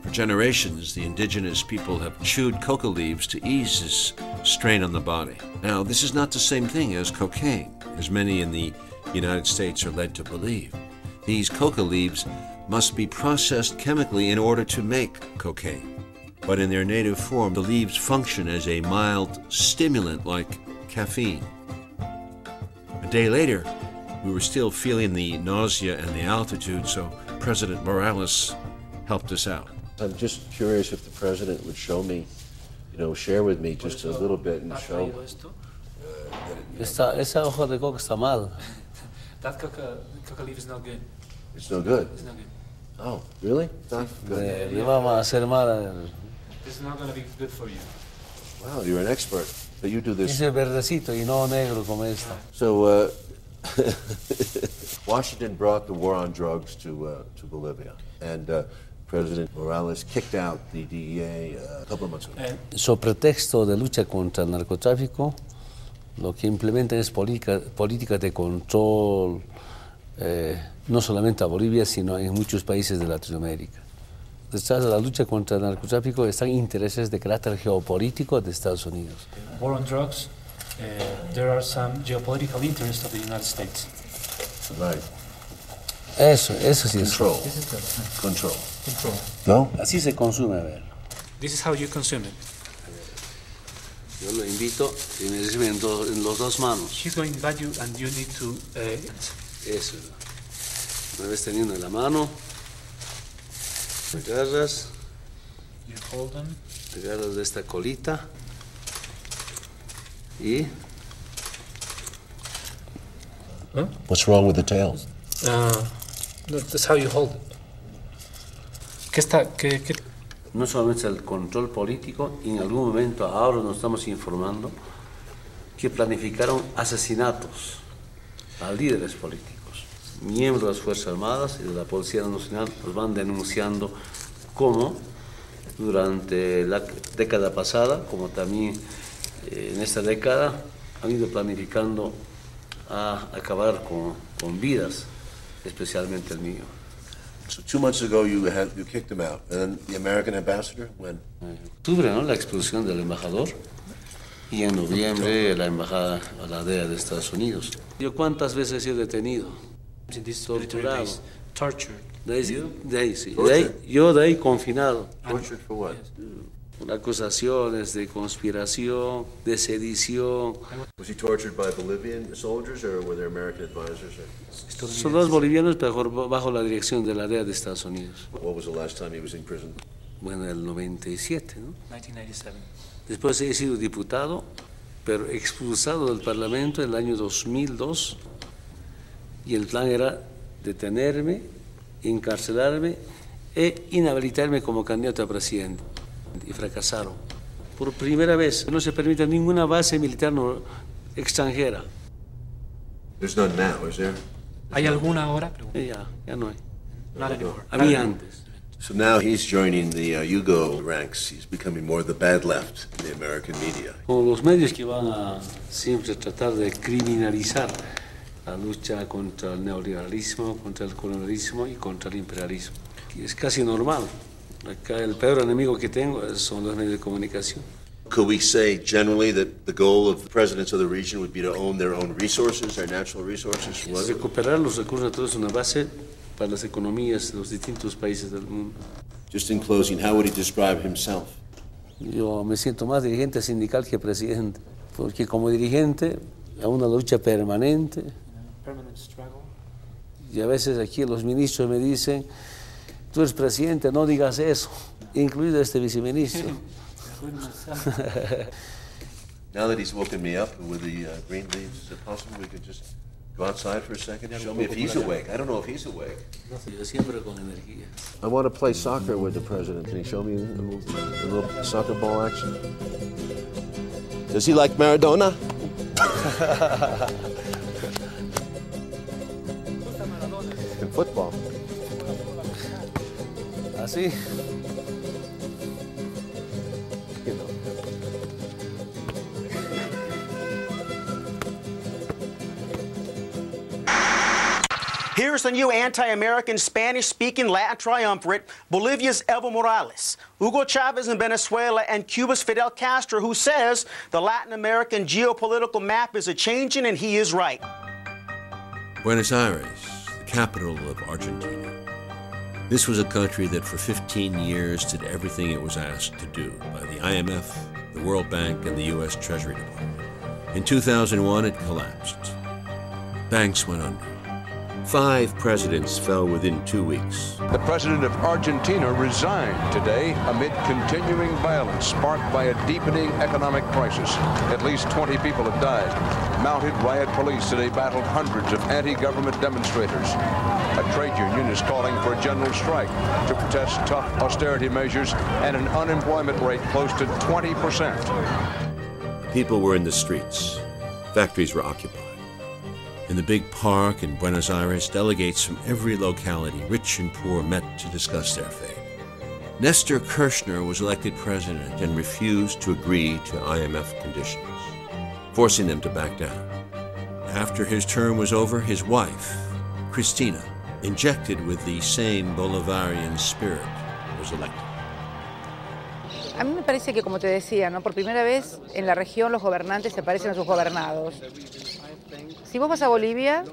For generations, the indigenous people have chewed coca leaves to ease this strain on the body. Now, this is not the same thing as cocaine. as many in the United States are led to believe. These coca leaves must be processed chemically in order to make cocaine. But in their native form, the leaves function as a mild stimulant like caffeine. A day later, we were still feeling the nausea and the altitude, so President Morales helped us out. I'm just curious if the president would show me, share with me just a little bit and show. Esa hoja de coca está mal. That coca leaf is not good. It's no good? It's not good. Oh, really? It's not good. Le vamos a hacer mal. This is not going to be good for you. Wow, you're an expert. But you do this. Ese verdecito y no negro como esta. So, Washington brought the war on drugs to Bolivia, and President Morales kicked out the DEA a couple of months ago. So pretexto de lucha contra el narcotráfico, lo que implementan es política de control, no solamente a Bolivia, sino en muchos países de Latinoamérica. Detrás de la lucha contra el narcotráfico están intereses de carácter geopolítico de Estados Unidos. War on drugs, there are some geopolitical interests of the United States. Right. Eso sí es. Control. Control. Control. No? Así se consume, a ver. This is how you consume it. Yo lo invito y me recibe en los dos manos. He's going to invite you and you need to... Eso. Una vez teniendo en la mano, te agarras. You hold them. Te agarras de esta colita y... Huh? What's wrong with the tail? No, that's how you hold it. ¿Qué? No solamente el control político, y en algún momento ahora nos estamos informando que planificaron asesinatos a líderes políticos, miembros de las Fuerzas Armadas y de la Policía Nacional. Los van denunciando como durante la década pasada, como también en esta década, han ido planificando a acabar con vidas, especialmente el mío. So 2 months ago you kicked him out, and then the American ambassador, when? Octubre, ¿no? La expulsión del embajador, y en noviembre la embajada a la DEA de Estados Unidos. ¿Yo cuántas veces he sido detenido? Torturado. Tortured. Yo de ahí confinado. Tortured for what? Acusaciones de conspiración, de sedición. Was he tortured by Bolivian soldiers or were there American advisors? Soldados bolivianos bajo la dirección de la DEA de Estados Unidos. What was the last time he was in prison? Bueno, el 97, ¿no? 1997. Después he sido diputado, pero expulsado del Parlamento en el año 2002. Y el plan era detenerme, encarcelarme e inhabilitarme como candidato a presidente. Y fracasaron. Por primera vez no se permite ninguna base militar extranjera. There's none now, is there? ¿Hay alguna ahora? Ya no hay. Not anymore. Había antes. So now he's joining the Yugo ranks. He's becoming more the bad left in the American media. Como los medios que van a siempre tratar de criminalizar la lucha contra el neoliberalismo, contra el colonialismo y contra el imperialismo. Y es casi normal. Acá el peor enemigo que tengo son los medios de comunicación. Could we say generally that the goal of the presidents of the region would be to own their own resources, their natural resources? Recuperar los recursos naturales es una base para las economías de los distintos países del mundo. Just in closing, how would he describe himself? Yo me siento más dirigente sindical que presidente, porque como dirigente hay una lucha permanente. Permanent struggle. Y a veces aquí los ministros me dicen, tú eres presidente, no digas eso, incluido este viceministro. Now that he's woken me up with the green leaves, is it possible we could just go outside for a second? Show me if he's awake. I don't know if he's awake. Siempre con energía. I want to play soccer with the president. Can you show me a little soccer ball action? Does he like Maradona? In football. Así. Here's the new anti-American, Spanish-speaking Latin triumvirate, Bolivia's Evo Morales, Hugo Chavez in Venezuela, and Cuba's Fidel Castro, who says the Latin American geopolitical map is a-changing, and he is right. Buenos Aires, the capital of Argentina. This was a country that for 15 years did everything it was asked to do by the IMF, the World Bank, and the U.S. Treasury Department. In 2001, it collapsed. Banks went under. 5 presidents fell within 2 weeks. The president of Argentina resigned today amid continuing violence sparked by a deepening economic crisis. At least 20 people have died. Mounted riot police today battled hundreds of anti-government demonstrators. A trade union is calling for a general strike to protest tough austerity measures and an unemployment rate close to 20%. People were in the streets. Factories were occupied. In the big park in Buenos Aires, delegates from every locality, rich and poor, met to discuss their fate. Nestor Kirchner was elected president and refused to agree to IMF conditions, forcing them to back down. After his term was over, his wife, Cristina, injected with the same Bolivarian spirit, was elected. A mí me parece que, como te decía, ¿no? Por primera vez en la región los gobernantes se parecen a sus gobernados. Si vos vas a Bolivia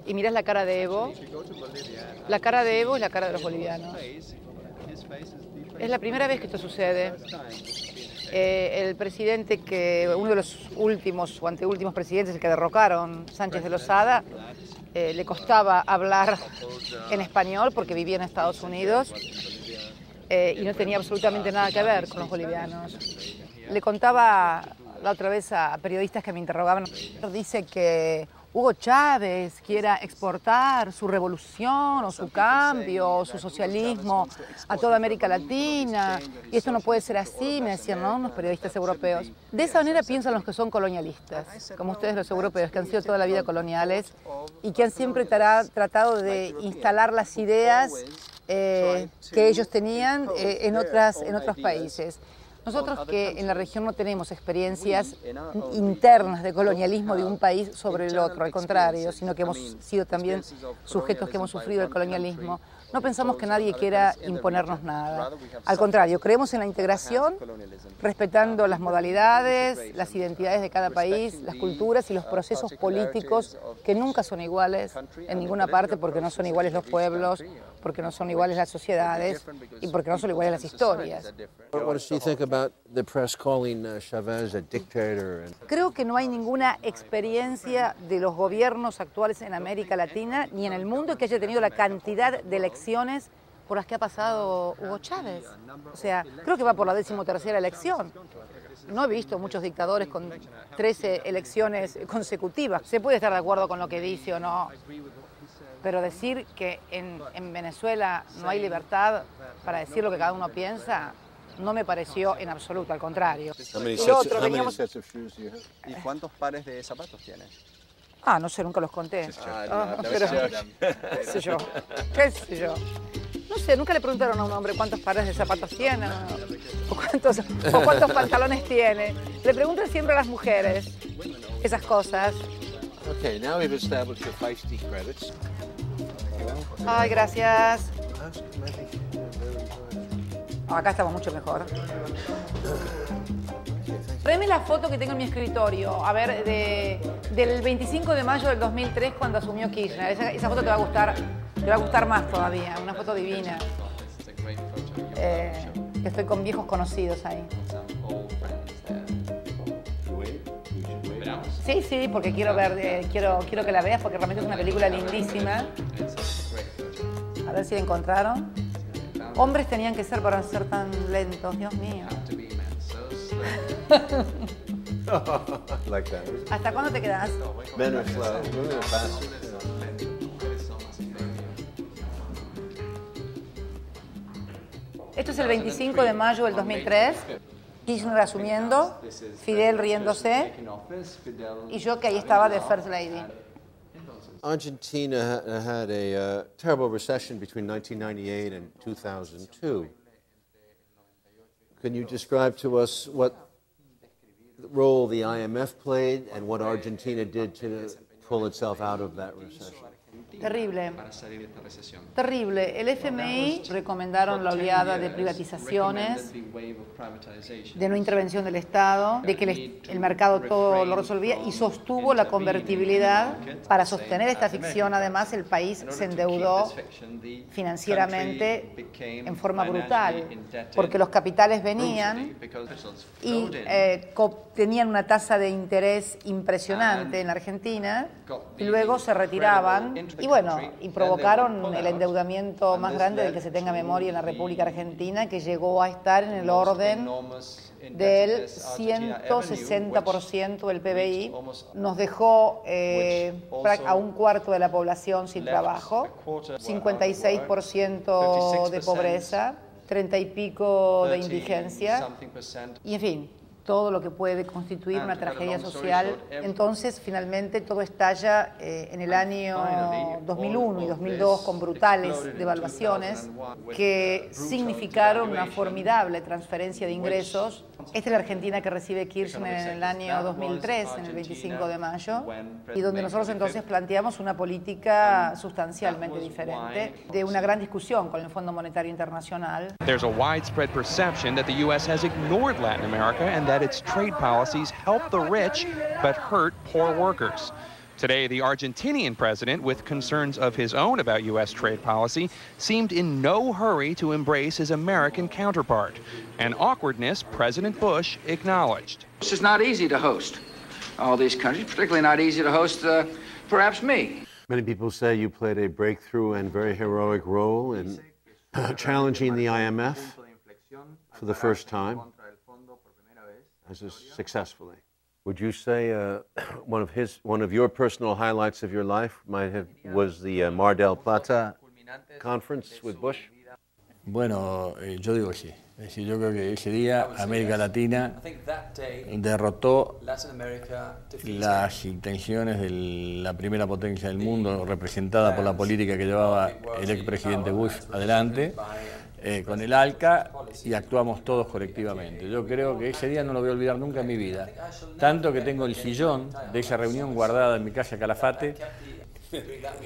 y mirás la cara de Evo es la cara de los bolivianos. Es la primera vez que esto sucede. El presidente uno de los últimos o anteúltimos presidentes, el que derrocaron, Sánchez de Lozada, le costaba hablar en español porque vivía en Estados Unidos y no tenía absolutamente nada que ver con los bolivianos. Le contaba la otra vez a periodistas que me interrogaban, dice que Hugo Chávez quiera exportar su revolución o su cambio o su socialismo a toda América Latina y esto no puede ser así, me decían, ¿no?, los periodistas europeos. De esa manera piensan los que son colonialistas, como ustedes los europeos, que han sido toda la vida coloniales y que han siempre tratado de instalar las ideas que ellos tenían en otros países. Nosotros que en la región no tenemos experiencias internas de colonialismo de un país sobre el otro, al contrario, sino que hemos sido también sujetos que hemos sufrido el colonialismo, no pensamos que nadie quiera imponernos nada. Al contrario, creemos en la integración, respetando las modalidades, las identidades de cada país, las culturas y los procesos políticos que nunca son iguales en ninguna parte, porque no son iguales los pueblos, porque no son iguales las sociedades y porque no son iguales las historias. Creo que no hay ninguna experiencia de los gobiernos actuales en América Latina ni en el mundo que haya tenido la cantidad de elecciones por las que ha pasado Hugo Chávez. O sea, creo que va por la 13ª elección. No he visto muchos dictadores con 13 elecciones consecutivas. Se puede estar de acuerdo con lo que dice o no, pero decir que en Venezuela no hay libertad para decir lo que cada uno piensa, no me pareció en absoluto, al contrario. ¿Y cuántos pares de zapatos tienes? No sé, nunca los conté. Pero, qué sé yo. No sé, nunca le preguntaron a un hombre cuántos pares de zapatos tiene o cuántos pantalones tiene. Le preguntan siempre a las mujeres esas cosas. Okay, now we've established your feisty credits. Ay, gracias. Acá estamos mucho mejor. Tráeme la foto que tengo en mi escritorio, a ver, del 25 de mayo del 2003 cuando asumió Kirchner. Esa foto te va a gustar más todavía, una foto divina. Estoy con viejos conocidos ahí. Sí, porque quiero ver, quiero que la veas porque realmente es una película lindísima. A ver si la encontraron. Hombres tenían que ser para ser tan lentos, Dios mío. Like that. ¿Hasta cuándo te quedas? Men are slow, women are fast. Esto es el 25 de mayo del 2003. Kirchner asumiendo, Fidel riéndose y yo que ahí estaba de First Lady. Argentina had a terrible recession between 1998 and 2002. Can you describe to us what role the IMF played and what Argentina did to pull itself out of that recession? Terrible. para salir de esta recesión. Terrible. El FMI recomendaron la oleada de privatizaciones, de no intervención del Estado, de que el mercado todo lo resolvía y sostuvo la convertibilidad. Para sostener esta ficción, además, el país se endeudó financieramente en forma brutal, porque los capitales venían y tenían una tasa de interés impresionante en la Argentina y luego se retiraban y bueno, y provocaron el endeudamiento más grande del que se tenga memoria en la República Argentina, que llegó a estar en el orden del 160% del PBI, nos dejó a un cuarto de la población sin trabajo, 56% de pobreza, 30 y pico de indigencia, y en fin, todo lo que puede constituir una tragedia social. Entonces, finalmente, todo estalla en el año 2001 y 2002 con brutales devaluaciones que significaron una formidable transferencia de ingresos. Esta es la Argentina que recibe Kirchner en el año 2003, en el 25 de mayo, y donde nosotros entonces planteamos una política sustancialmente diferente, de una gran discusión con el Fondo Monetario Internacional. There's a widespread perception that the U.S. has ignored Latin America and that its trade policies help the rich but hurt poor workers. Today, the Argentinian president, with concerns of his own about U.S. trade policy, seemed in no hurry to embrace his American counterpart, an awkwardness President Bush acknowledged. It's just not easy to host all these countries, particularly not easy to host perhaps me. Many people say you played a breakthrough and very heroic role in challenging the IMF for the first time, successfully. Would you say one of your personal highlights of your life was the Mar del Plata conference with Bush? Bueno, yo digo que sí. Es decir, yo creo que ese día América Latina derrotó las intenciones de la primera potencia del mundo, representada por la política que llevaba el expresidente Bush adelante, con el ALCA, y actuamos todos colectivamente. Yo creo que ese día no lo voy a olvidar nunca en mi vida. Tanto que tengo el sillón de esa reunión guardada en mi casa Calafate.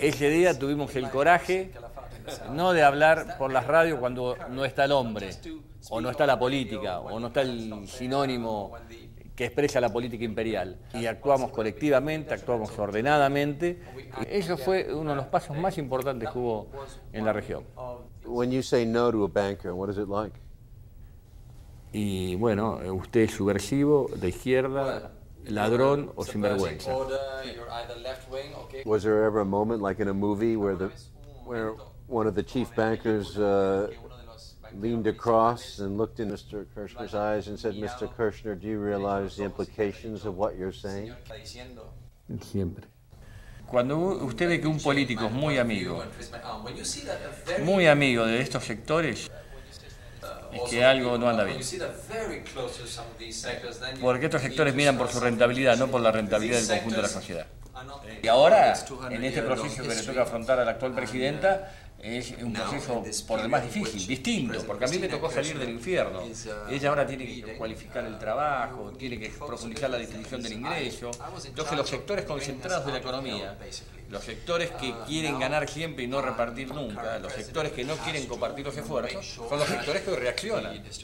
Ese día tuvimos el coraje no de hablar por las radios cuando no está el hombre, o no está la política, o no está el sinónimo que expresa la política imperial. Y actuamos colectivamente, actuamos ordenadamente. Eso fue uno de los pasos más importantes que hubo en la región. When you say no to a banker, what is it like? Y bueno, usted es subversivo, de izquierda, ladrón o sinvergüenza. Was there ever a moment, like in a movie, where one of the chief bankers leaned across and looked in Mr. Kirchner's eyes and said, "Mr. Kirchner, do you realize the implications of what you're saying?" Siempre. Cuando usted ve que un político es muy amigo de estos sectores, es que algo no anda bien. Porque estos sectores miran por su rentabilidad, no por la rentabilidad del conjunto de la sociedad. Y ahora, en este proceso que le toca afrontar a la actual presidenta, es un proceso por demás difícil, distinto, porque a mí me tocó salir del infierno. Ella ahora tiene que cualificar el trabajo, tiene que profundizar la distribución del ingreso. Entonces los sectores concentrados de la economía, los sectores que quieren ganar siempre y no repartir nunca, los sectores que no quieren compartir los esfuerzos, son los sectores que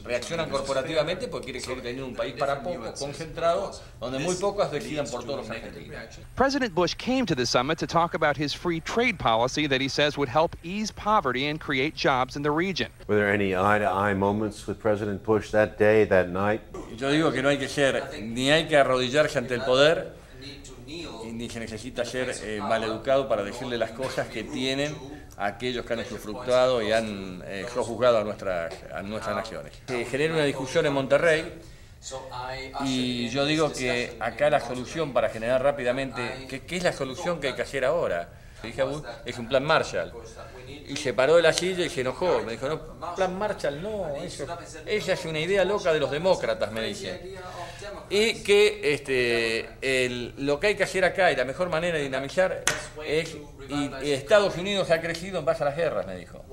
reaccionan corporativamente porque quieren seguir teniendo un país para pocos, concentrado, donde muy pocos decidan por todos los argentinos. President Bush came to the summit to talk about his free trade policy that he says would help ease poverty and create jobs in the region. Were there any eye-to-eye moments with President Bush that day, that night? Yo digo que no hay que ser, ni hay que arrodillarse ante el poder, ni se necesita ser maleducado para decirle las cosas que tienen a aquellos que han usufructuado y han sojuzgado a nuestras naciones. Se genera una discusión en Monterrey y yo digo que acá la solución para generar rápidamente, ¿qué es la solución que hay que hacer ahora? Dije a Bush, es un plan Marshall. Y se paró de la silla y se enojó. Me dijo, no, plan Marshall no, esa es una idea loca de los demócratas, me dice. Y que lo que hay que hacer acá y la mejor manera de dinamizar es, y Estados Unidos ha crecido en base a las guerras, me dijo.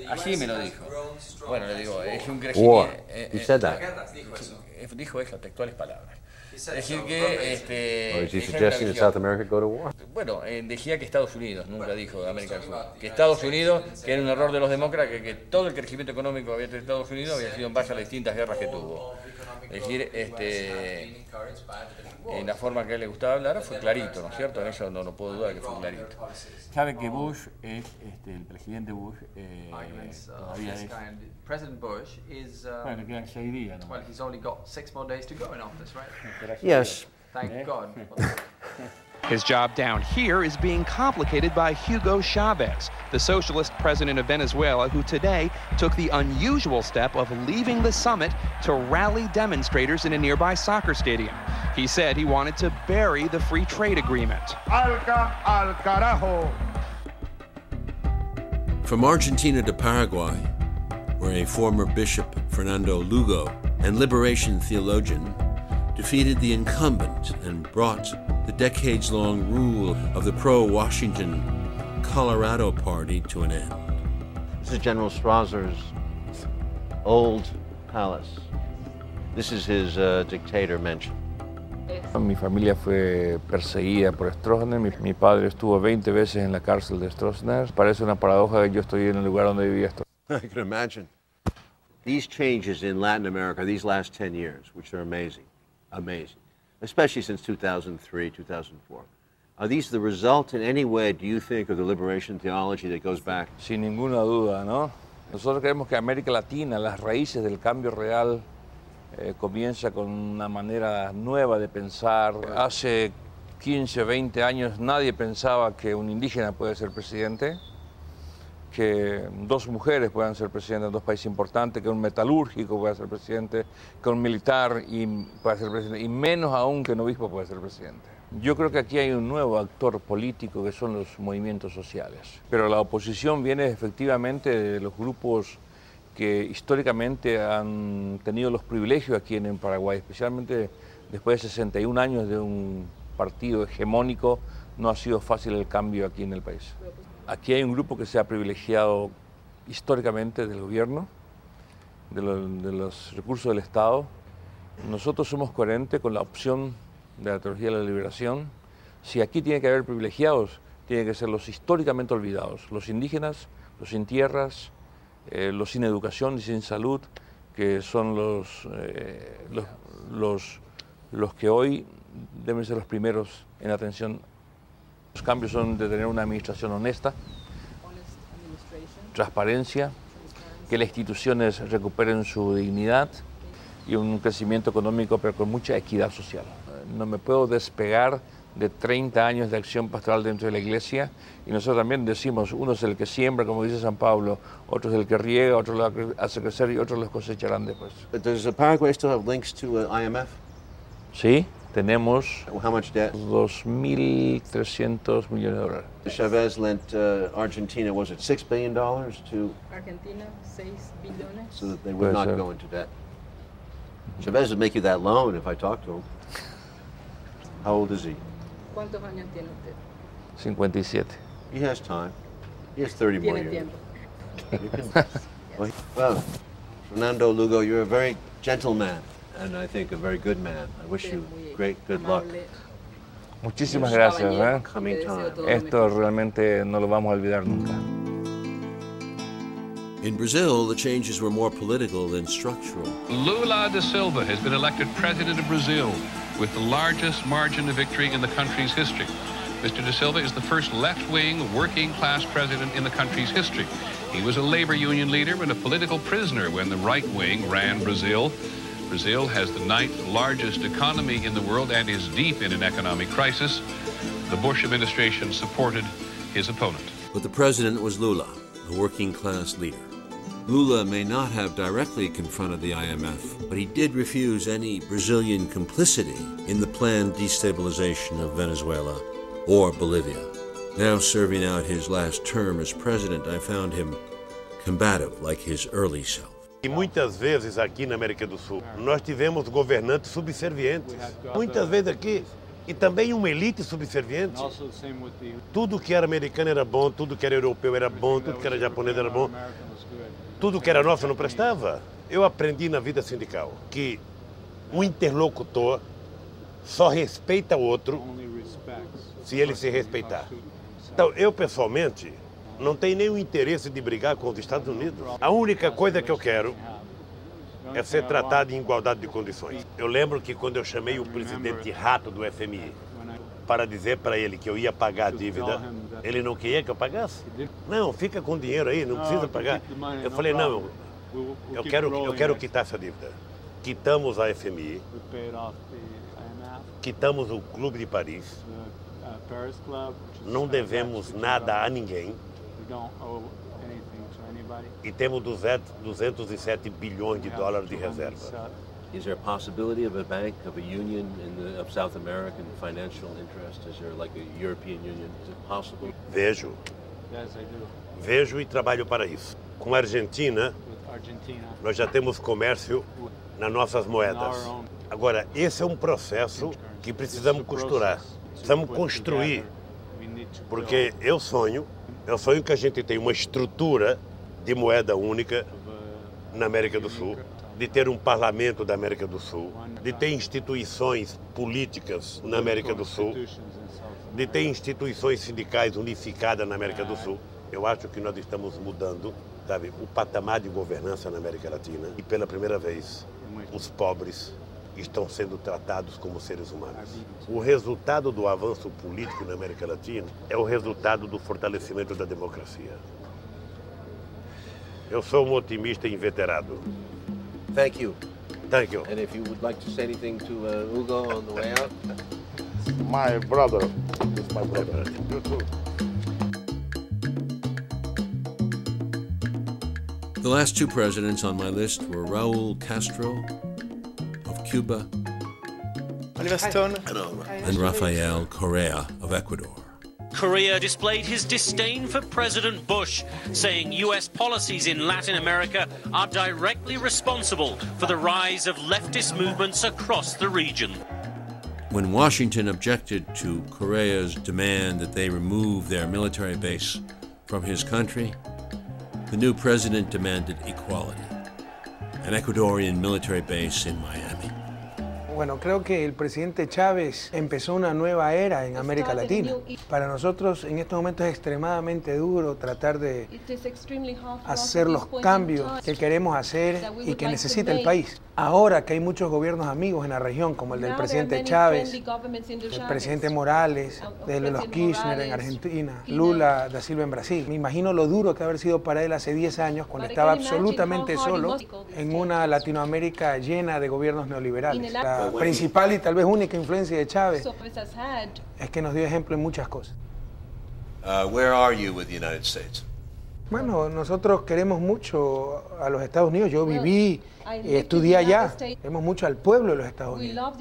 Así me lo dijo. Bueno, le digo, es un crecimiento. Dijo eso, textuales palabras. Es decir que is he suggesting that South America go to war? Bueno, decía que Estados Unidos, nunca dijo América del Sur. Que Estados Unidos, que era un error de los demócratas, que todo el crecimiento económico que había tenido Estados Unidos había sido en base a las distintas guerras que tuvo. Es decir, en la forma que a él le gustaba hablar fue clarito, ¿no es cierto? En eso no puedo dudar que fue clarito. Sabe que Bush es, el presidente Bush, todavía es... President Bush is, bueno, quedan 6 días, ¿no? well, he's only got 6 more days to go in office, right? Yes. Thank God. His job down here is being complicated by Hugo Chavez, the socialist president of Venezuela, who today took the unusual step of leaving the summit to rally demonstrators in a nearby soccer stadium. He said he wanted to bury the free trade agreement. Al carajo. From Argentina to Paraguay, where a former bishop, Fernando Lugo, and liberation theologian defeated the incumbent and brought the decades-long rule of the pro-Washington Colorado Party to an end. This is General Strausser's old palace. This is his dictator mansion. Mi familia fue perseguida por Stroessner. Mi padre estuvo 20 veces en la cárcel de Stroessner. Parece una paradoja que yo estoy en el lugar donde vivía Stroessner. I can imagine. These changes in Latin America, these last 10 years, which are amazing, especially since 2003, 2004. Are these the result in any way, do you think, of the liberation theology that goes back? Sin ninguna duda, ¿no? Nosotros creemos que América Latina, las raíces del cambio real, comienza con una manera nueva de pensar. Hace 15, 20 años nadie pensaba que un indígena puede ser presidente, que 2 mujeres puedan ser presidentes en 2 países importantes, que un metalúrgico pueda ser presidente, que un militar pueda ser presidente, y menos aún que un obispo pueda ser presidente. Yo creo que aquí hay un nuevo actor político que son los movimientos sociales. Pero la oposición viene efectivamente de los grupos que históricamente han tenido los privilegios aquí en Paraguay, especialmente después de 61 años de un partido hegemónico, no ha sido fácil el cambio aquí en el país. Aquí hay un grupo que se ha privilegiado históricamente del gobierno, de los recursos del Estado. Nosotros somos coherentes con la opción de la teología de la liberación. Si aquí tiene que haber privilegiados, tienen que ser los históricamente olvidados, los indígenas, los sin tierras, los sin educación y sin salud, que son los que hoy deben ser los primeros en atención. Los cambios son de tener una administración honesta, transparencia, que las instituciones recuperen su dignidad y un crecimiento económico, pero con mucha equidad social. No me puedo despegar de 30 años de acción pastoral dentro de la iglesia, y nosotros también decimos, uno es el que siembra, como dice San Pablo, otro es el que riega, otro lo hace crecer y otros los cosecharán después. Does Paraguay still have links to IMF? Sí, tenemos How much debt? 2.300 millones de dólares. Chavez lent Argentina, was it $6 billion to... Argentina, 6 billones. So that they would not go into debt. Chavez would make you that loan if I talked to him. How old is he? ¿Cuántos años tiene usted? 57. He has time. He has 30 more years. Tiene tiempo. Well, Fernando Lugo, you're a very gentle man, and I think a very good man. I wish you great good luck. Muchísimas gracias. Coming time. Esto realmente no lo vamos a olvidar nunca. In Brazil, the changes were more political than structural. Lula da Silva has been elected president of Brazil with the largest margin of victory in the country's history. Mr. da Silva is the first left-wing, working-class president in the country's history. He was a labor union leader and a political prisoner when the right wing ran Brazil. Brazil has the 9th largest economy in the world and is deep in an economic crisis. The Bush administration supported his opponent. But the president was Lula, a working-class leader. Lula may not have directly confronted the IMF, but he did refuse any Brazilian complicity in the planned destabilization of Venezuela or Bolivia. Now serving out his last term as president, I found him combative like his early self. E muitas vezes aqui na América do Sul, nós tivemos governantes subservientes. Muitas vezes aqui, e também uma elite subserviente. Tudo que era americano era bom, tudo que era europeu era bom, tudo que era japonês era bom. Tudo que era nosso não prestava. Eu aprendi na vida sindical que um interlocutor só respeita o outro se ele se respeitar. Então, eu pessoalmente não tenho nenhum interesse de brigar com os Estados Unidos. A única coisa que eu quero é ser tratado em igualdade de condições. Eu lembro que quando eu chamei o presidente rato do FMI para dizer para ele que eu ia pagar a dívida, ele não queria que eu pagasse. Não, fica com o dinheiro aí, não precisa pagar. Eu falei, não, eu quero quitar essa dívida. Quitamos a FMI, quitamos o Clube de Paris, não devemos nada a ninguém e temos 207 bilhões de dólares de reserva. Is there a possibility of a bank, of a union of South American financial interest? Is there like a European Union? Is it possible? Vejo. Vejo e trabalho para isso. Com a Argentina, nós já temos comércio nas nossas moedas. Agora, esse é um processo que precisamos costurar. Precisamos construir. Porque eu sonho que a gente tenha uma estrutura de moeda única na América do Sul, de ter um parlamento da América do Sul, de ter instituições políticas na América do Sul, de ter instituições sindicais unificadas na América do Sul. Eu acho que nós estamos mudando, sabe, o patamar de governança na América Latina e pela primeira vez os pobres estão sendo tratados como seres humanos. O resultado do avanço político na América Latina é o resultado do fortalecimento da democracia. Eu sou um otimista inveterado. Thank you. Thank you. And if you would like to say anything to Hugo on the way out? My brother. It's my brother. You too. The last two presidents on my list were Raul Castro of Cuba and Rafael Correa of Ecuador. Correa displayed his disdain for President Bush, saying U.S. policies in Latin America are directly responsible for the rise of leftist movements across the region. When Washington objected to Correa's demand that they remove their military base from his country, the new president demanded equality, an Ecuadorian military base in Miami. Bueno, creo que el presidente Chávez empezó una nueva era en América Latina. Para nosotros en estos momentos es extremadamente duro tratar de hacer los cambios que queremos hacer y que necesita el país. Ahora que hay muchos gobiernos amigos en la región, como el del presidente Chávez, el presidente Morales, de los Kirchner en Argentina, Lula da Silva en Brasil. Me imagino lo duro que haber sido para él hace 10 años, cuando estaba absolutamente solo en una Latinoamérica llena de gobiernos neoliberales. La principal y tal vez única influencia de Chávez es que nos dio ejemplo en muchas cosas. Where are you with the United States? Bueno, nosotros queremos mucho a los Estados Unidos. Yo viví y estudié allá. Queremos mucho al pueblo de los Estados Unidos.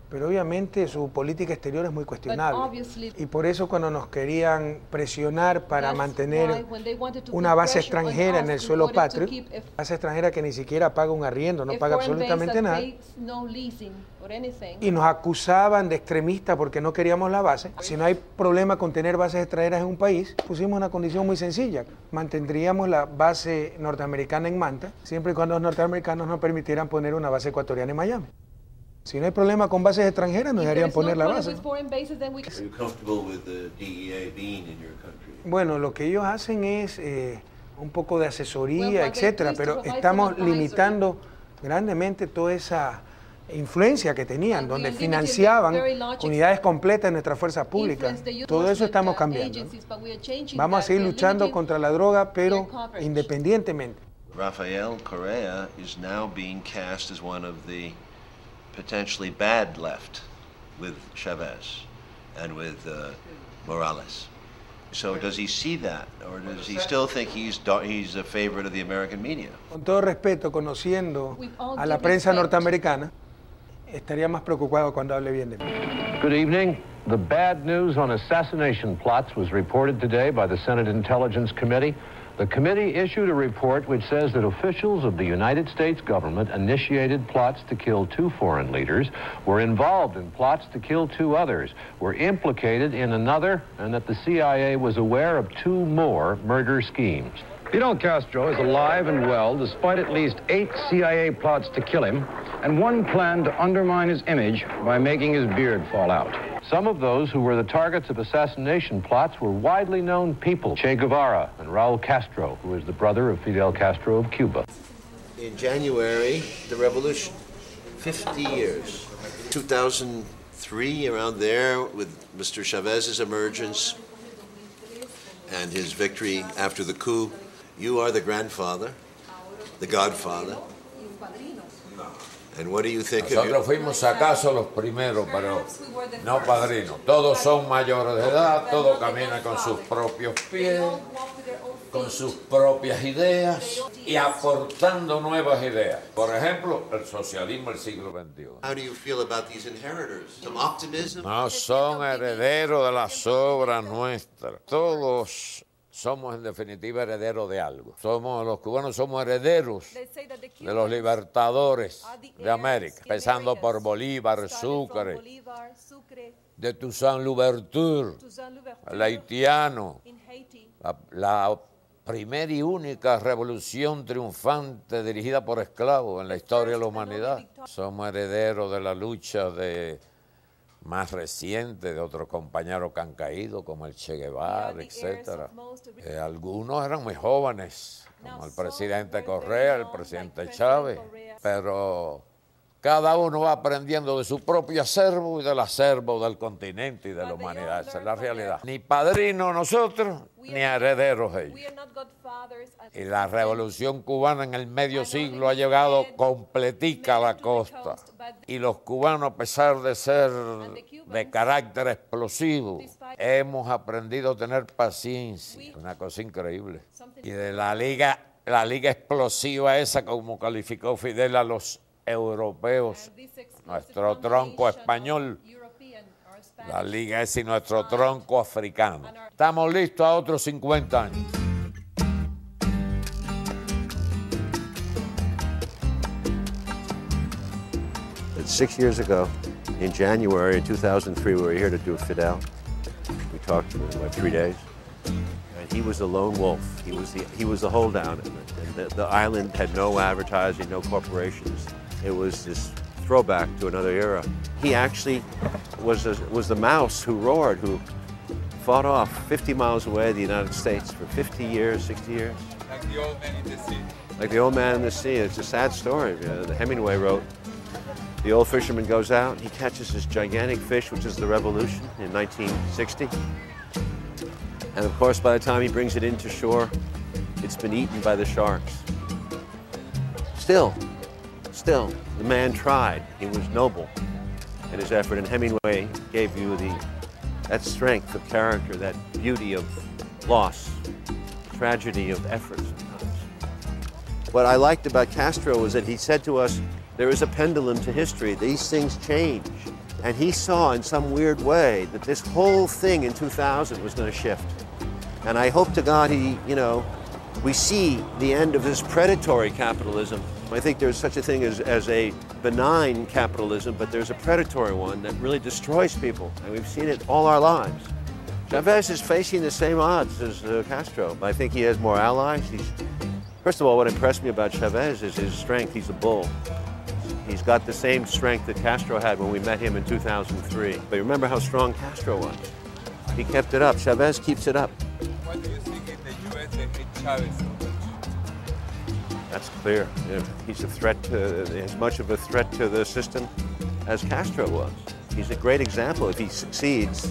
Pero obviamente su política exterior es muy cuestionable. Y por eso cuando nos querían presionar para mantener una base extranjera en el suelo patrio, base extranjera que ni siquiera paga un arriendo, no paga absolutamente nada, y nos acusaban de extremistas porque no queríamos la base. Si no hay problema con tener bases extranjeras en un país, pusimos una condición muy sencilla. Mantendríamos la base norteamericana en Manta, siempre y cuando los norteamericanos nos permitieran poner una base ecuatoriana en Miami. Si no hay problema con bases extranjeras, nos deberían poner la base. Bueno, lo que ellos hacen es un poco de asesoría, etcétera, pero estamos limitando grandemente toda esa influencia que tenían, donde financiaban unidades completas de nuestra fuerza pública. Todo eso estamos cambiando, ¿no? Vamos a seguir luchando contra la droga, pero independientemente. Rafael Correa is now being cast as one of the potentially bad left with Chavez and with Morales. So does he see that, or does he still think he's a favorite of the American media? Con todo respeto, conociendo a la prensa norteamericana, estaría más preocupado cuando hable bien de mí. Good evening. The bad news on assassination plots was reported today by the Senate Intelligence Committee. The committee issued a report which says that officials of the United States government initiated plots to kill 2 foreign leaders, were involved in plots to kill 2 others, were implicated in another, and that the CIA was aware of 2 more murder schemes. Fidel Castro is alive and well, despite at least 8 CIA plots to kill him, and 1 plan to undermine his image by making his beard fall out. Some of those who were the targets of assassination plots were widely known people. Che Guevara and Raul Castro, who is the brother of Fidel Castro of Cuba. In January, the revolution, 50 years. 2003, around there, with Mr. Chavez's emergence and his victory after the coup, you are the grandfather, the godfather. And what do you think Nosotros fuimos acaso los primeros, pero no padrinos. Todos son mayores de edad, todos caminan con sus propios pies, con sus propias ideas y aportando nuevas ideas. Por ejemplo, el socialismo del siglo XXI. How do you feel about these inheritors? Some optimism? No son herederos de las obras nuestras. Todos somos en definitiva herederos de algo. Los cubanos somos herederos de los libertadores de América, empezando por Bolívar, Sucre, de Toussaint Louverture, el haitiano, la primera y única revolución triunfante dirigida por esclavos en la historia de la humanidad. Somos herederos de la lucha más reciente de otros compañeros que han caído, como el Che Guevara, etc. Algunos eran muy jóvenes, como el presidente Correa, el presidente Chávez, pero cada uno va aprendiendo de su propio acervo y del acervo del continente y de la humanidad. Esa es la realidad. Ni padrinos nosotros, ni herederos ellos. Y la revolución cubana en el medio siglo ha llegado completica a la costa. Y los cubanos, a pesar de ser de carácter explosivo, hemos aprendido a tener paciencia. Una cosa increíble. Y de la liga explosiva esa, como calificó Fidel a los europeos, nuestro tronco español, la liga es y nuestro tronco africano. Estamos listos a otros 50 años. But 6 years ago, in January 2003, we were here to do Fidel. We talked for like 3 days. And he was the lone wolf. He was the holdout. And the island had no advertising, no corporations. It was this throwback to another era. He actually was the mouse who roared, who fought off 50 miles away the United States for 50 years, 60 years. Like the old man in the sea. Like the old man in the sea. It's a sad story. Hemingway wrote, the old fisherman goes out, he catches this gigantic fish, which is the revolution in 1960. And of course, by the time he brings it into shore, it's been eaten by the sharks. Still, the man tried. He was noble in his effort, and Hemingway gave you that strength of character, that beauty of loss, tragedy of effort sometimes. What I liked about Castro was that he said to us, there is a pendulum to history. These things change. And he saw in some weird way that this whole thing in 2000 was going to shift. And I hope to God we see the end of this predatory capitalism. I think there's such a thing as a benign capitalism, but there's a predatory one that really destroys people, and we've seen it all our lives. Chavez is facing the same odds as Castro, but I think he has more allies. First of all, what impressed me about Chavez is his strength. He's a bull. He's got the same strength that Castro had when we met him in 2003. But remember how strong Castro was. He kept it up. Chavez keeps it up. What do you think in the U.S. they hate Chavez so much? That's clear. He's a threat as much of a threat to the system as Castro was. He's a great example. If he succeeds,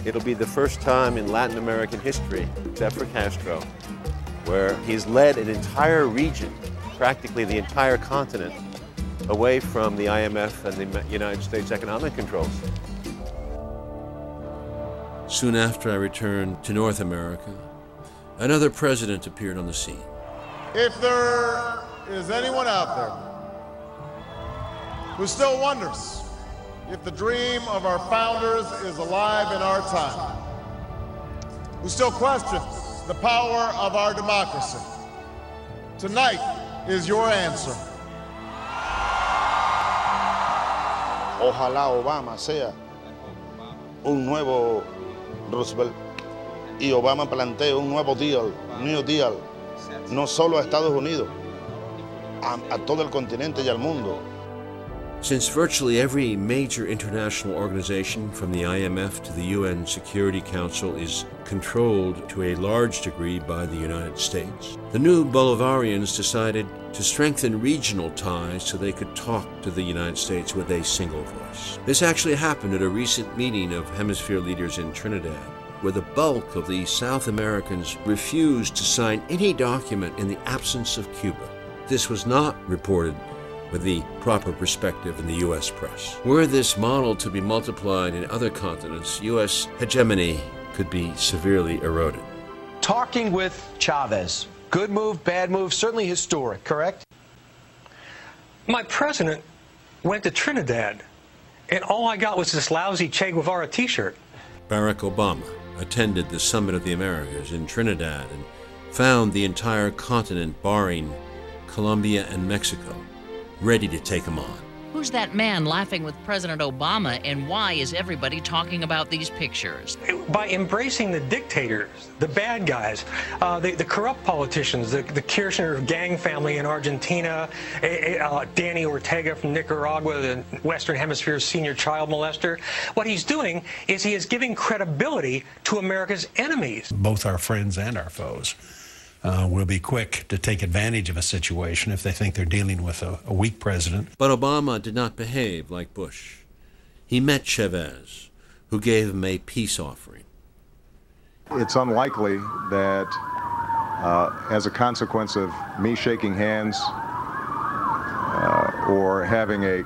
it'll be the first time in Latin American history, except for Castro, where he's led an entire region, practically the entire continent, away from the IMF and the United States economic controls. Soon after I returned to North America, another president appeared on the scene. If there is anyone out there who still wonders if the dream of our founders is alive in our time, who still questions the power of our democracy. Tonight is your answer. Ojalá Obama sea un nuevo Roosevelt y Obama plantee un nuevo New Deal, no solo a Estados Unidos, a todo el continente y al mundo. Since virtually every major international organization, from the IMF to the UN Security Council, is controlled to a large degree by the United States, the new Bolivarians decided to strengthen regional ties so they could talk to the United States with a single voice. This actually happened at a recent meeting of hemisphere leaders in Trinidad, where the bulk of the South Americans refused to sign any document in the absence of Cuba. This was not reported with the proper perspective in the U.S. press. Were this model to be multiplied in other continents, U.S. hegemony could be severely eroded. Talking with Chavez, good move, bad move, certainly historic, correct? My president went to Trinidad, and all I got was this lousy Che Guevara t-shirt. Barack Obama attended the Summit of the Americas in Trinidad and found the entire continent, barring Colombia and Mexico, ready to take him on. Who's that man laughing with President Obama, and why is everybody talking about these pictures? By embracing the dictators, the bad guys, the corrupt politicians, the Kirchner gang family in Argentina, Danny Ortega from Nicaragua, the Western Hemisphere's senior child molester. What he's doing is he is giving credibility to America's enemies. Both our friends and our foes will be quick to take advantage of a situation if they think they're dealing with a weak president. But Obama did not behave like Bush. He met Chavez, who gave him a peace offering. It's unlikely that as a consequence of me shaking hands or having a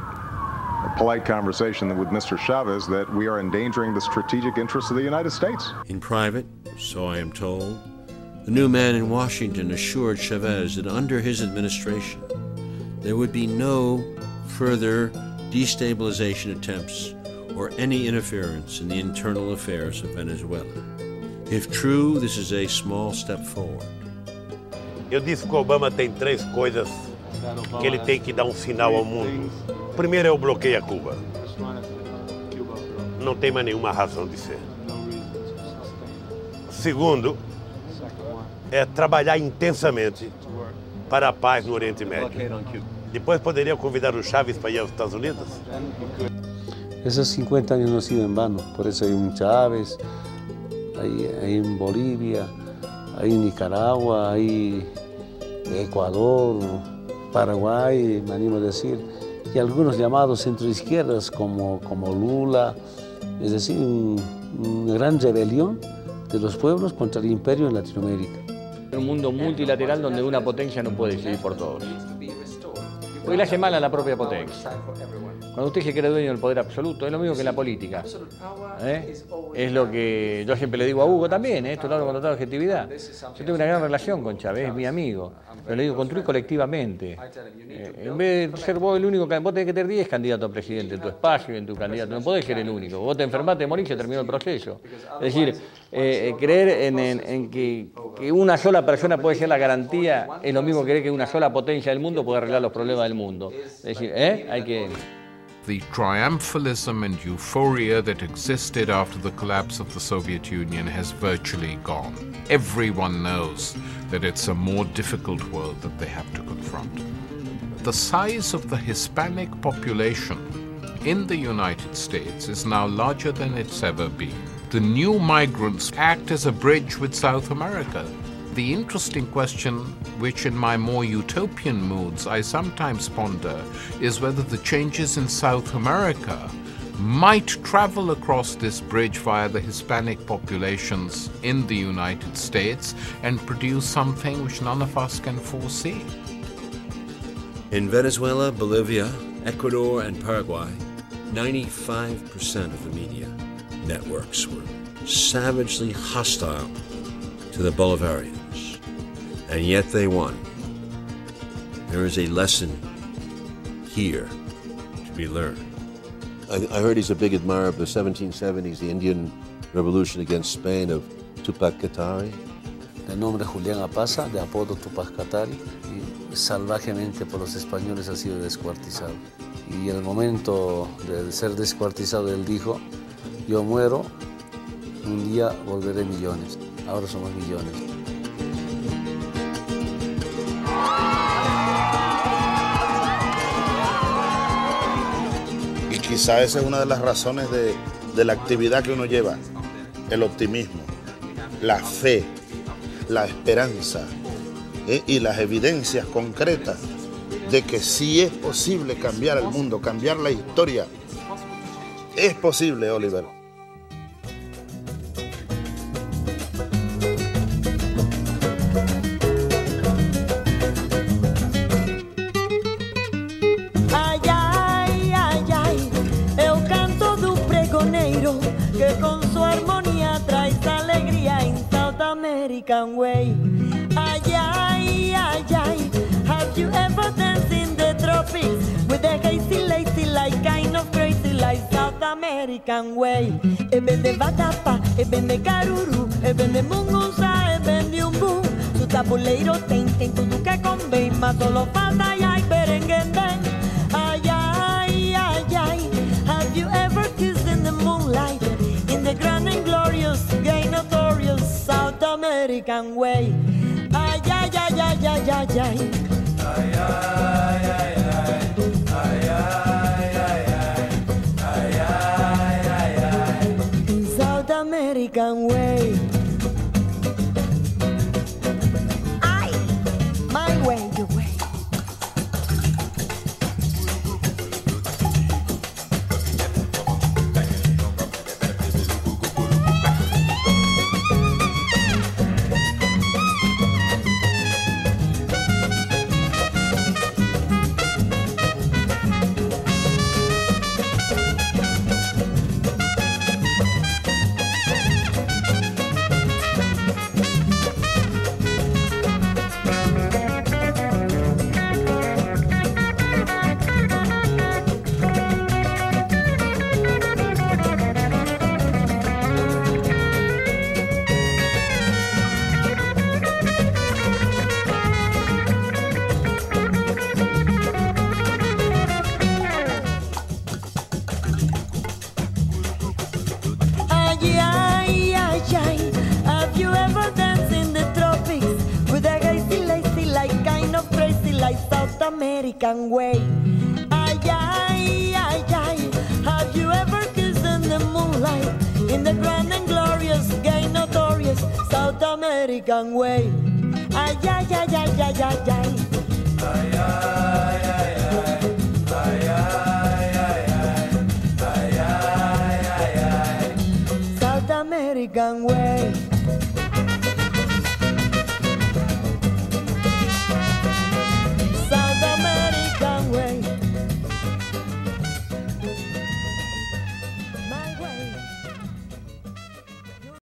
polite conversation with Mr. Chavez that we are endangering the strategic interests of the United States. In private, so I am told, the new man in Washington assured Chavez that under his administration, there would be no further destabilization attempts or any interference in the internal affairs of Venezuela. If true, this is a small step forward. Eu disse que o Obama tem três coisas que ele tem que dar um sinal ao mundo. Primeiro é o bloqueio a Cuba. Não tem mais nenhuma razão de ser. Segundo, é trabalhar intensamente para a paz no Oriente Médio. Depois poderia convidar o Chávez para ir aos Estados Unidos? Esos 50 años no han sido en vano, por eso hay un Chávez, hay en Bolivia, hay en Nicaragua, hay Ecuador, Paraguay, me animo a decir, y algunos llamados centroizquierdas como Lula, es decir, una gran rebelión de los pueblos contra el imperio en Latinoamérica. Un mundo multilateral donde una potencia no puede decidir por todos. Porque le hace mal a la propia potencia. Cuando usted se cree dueño del poder absoluto, es lo mismo que en la política. Es lo que yo siempre le digo a Hugo también, esto lo hablo con total objetividad. Yo tengo una gran relación con Chávez, es mi amigo, pero le digo, construir colectivamente. En vez de ser vos el único, vos tenés que tener 10 candidatos a presidente en tu espacio y en tu candidato, no podés ser el único. Vos te enfermás, te morís, se terminó el proceso. Es decir, creer en que una sola persona puede ser la garantía es lo mismo que creer que una sola potencia del mundo puede arreglar los problemas del mundo. Es decir, hay que... The triumphalism and euphoria that existed after the collapse of the Soviet Union has virtually gone. Everyone knows that it's a more difficult world that they have to confront. The size of the Hispanic population in the United States is now larger than it's ever been. The new migrants act as a bridge with South America. The interesting question, which in my more utopian moods I sometimes ponder, is whether the changes in South America might travel across this bridge via the Hispanic populations in the United States and produce something which none of us can foresee. In Venezuela, Bolivia, Ecuador, and Paraguay, 95% of the media networks were savagely hostile to the Bolivarians. And yet they won. There is a lesson here to be learned. I heard he's a big admirer of the 1770s, the Indian Revolution against Spain of Tupac Katari. de nombre Julián Apaza, de apodo Tupac Katari, y salvajemente por los españoles ha sido descuartizado. Y en el momento de ser descuartizado, él dijo: yo muero, un día volveré millones. Ahora somos millones. Y quizá esa es una de las razones de la actividad que uno lleva, el optimismo, la fe, la esperanza, y las evidencias concretas de que sí es posible cambiar el mundo, cambiar la historia. Es posible, Oliver. Ai, ai, ai, ai, é o canto do pregoneiro que com sua harmonia traz alegria em South American Way. Ai, ai, ai, ai, have you ever danced in the tropics with a hazy, lazy, like kind of crazy, like South American Way? E ben de vatapa, e ben de caruru, e ben de mungunza, e ben de umbu. Su tabuleiro tem tudo que convém, mas solo falta ai, ai, berenguendem. Ai, ai, ai, ai, have you ever kissed in the moonlight, in the grand and glorious, gay notorious South American Way? Ay, ay, ay, ay, ay, ay, ay. Ay, ay, ay, ay. Ay, ay, ay, ay. Ay, ay, ay, ay. South American Way. Ay, my way, your way. American Way. Ay, ay, ay, ay, have you ever kissed in the moonlight, in the grand and glorious, gay notorious South American Way? Ay, ay, ay.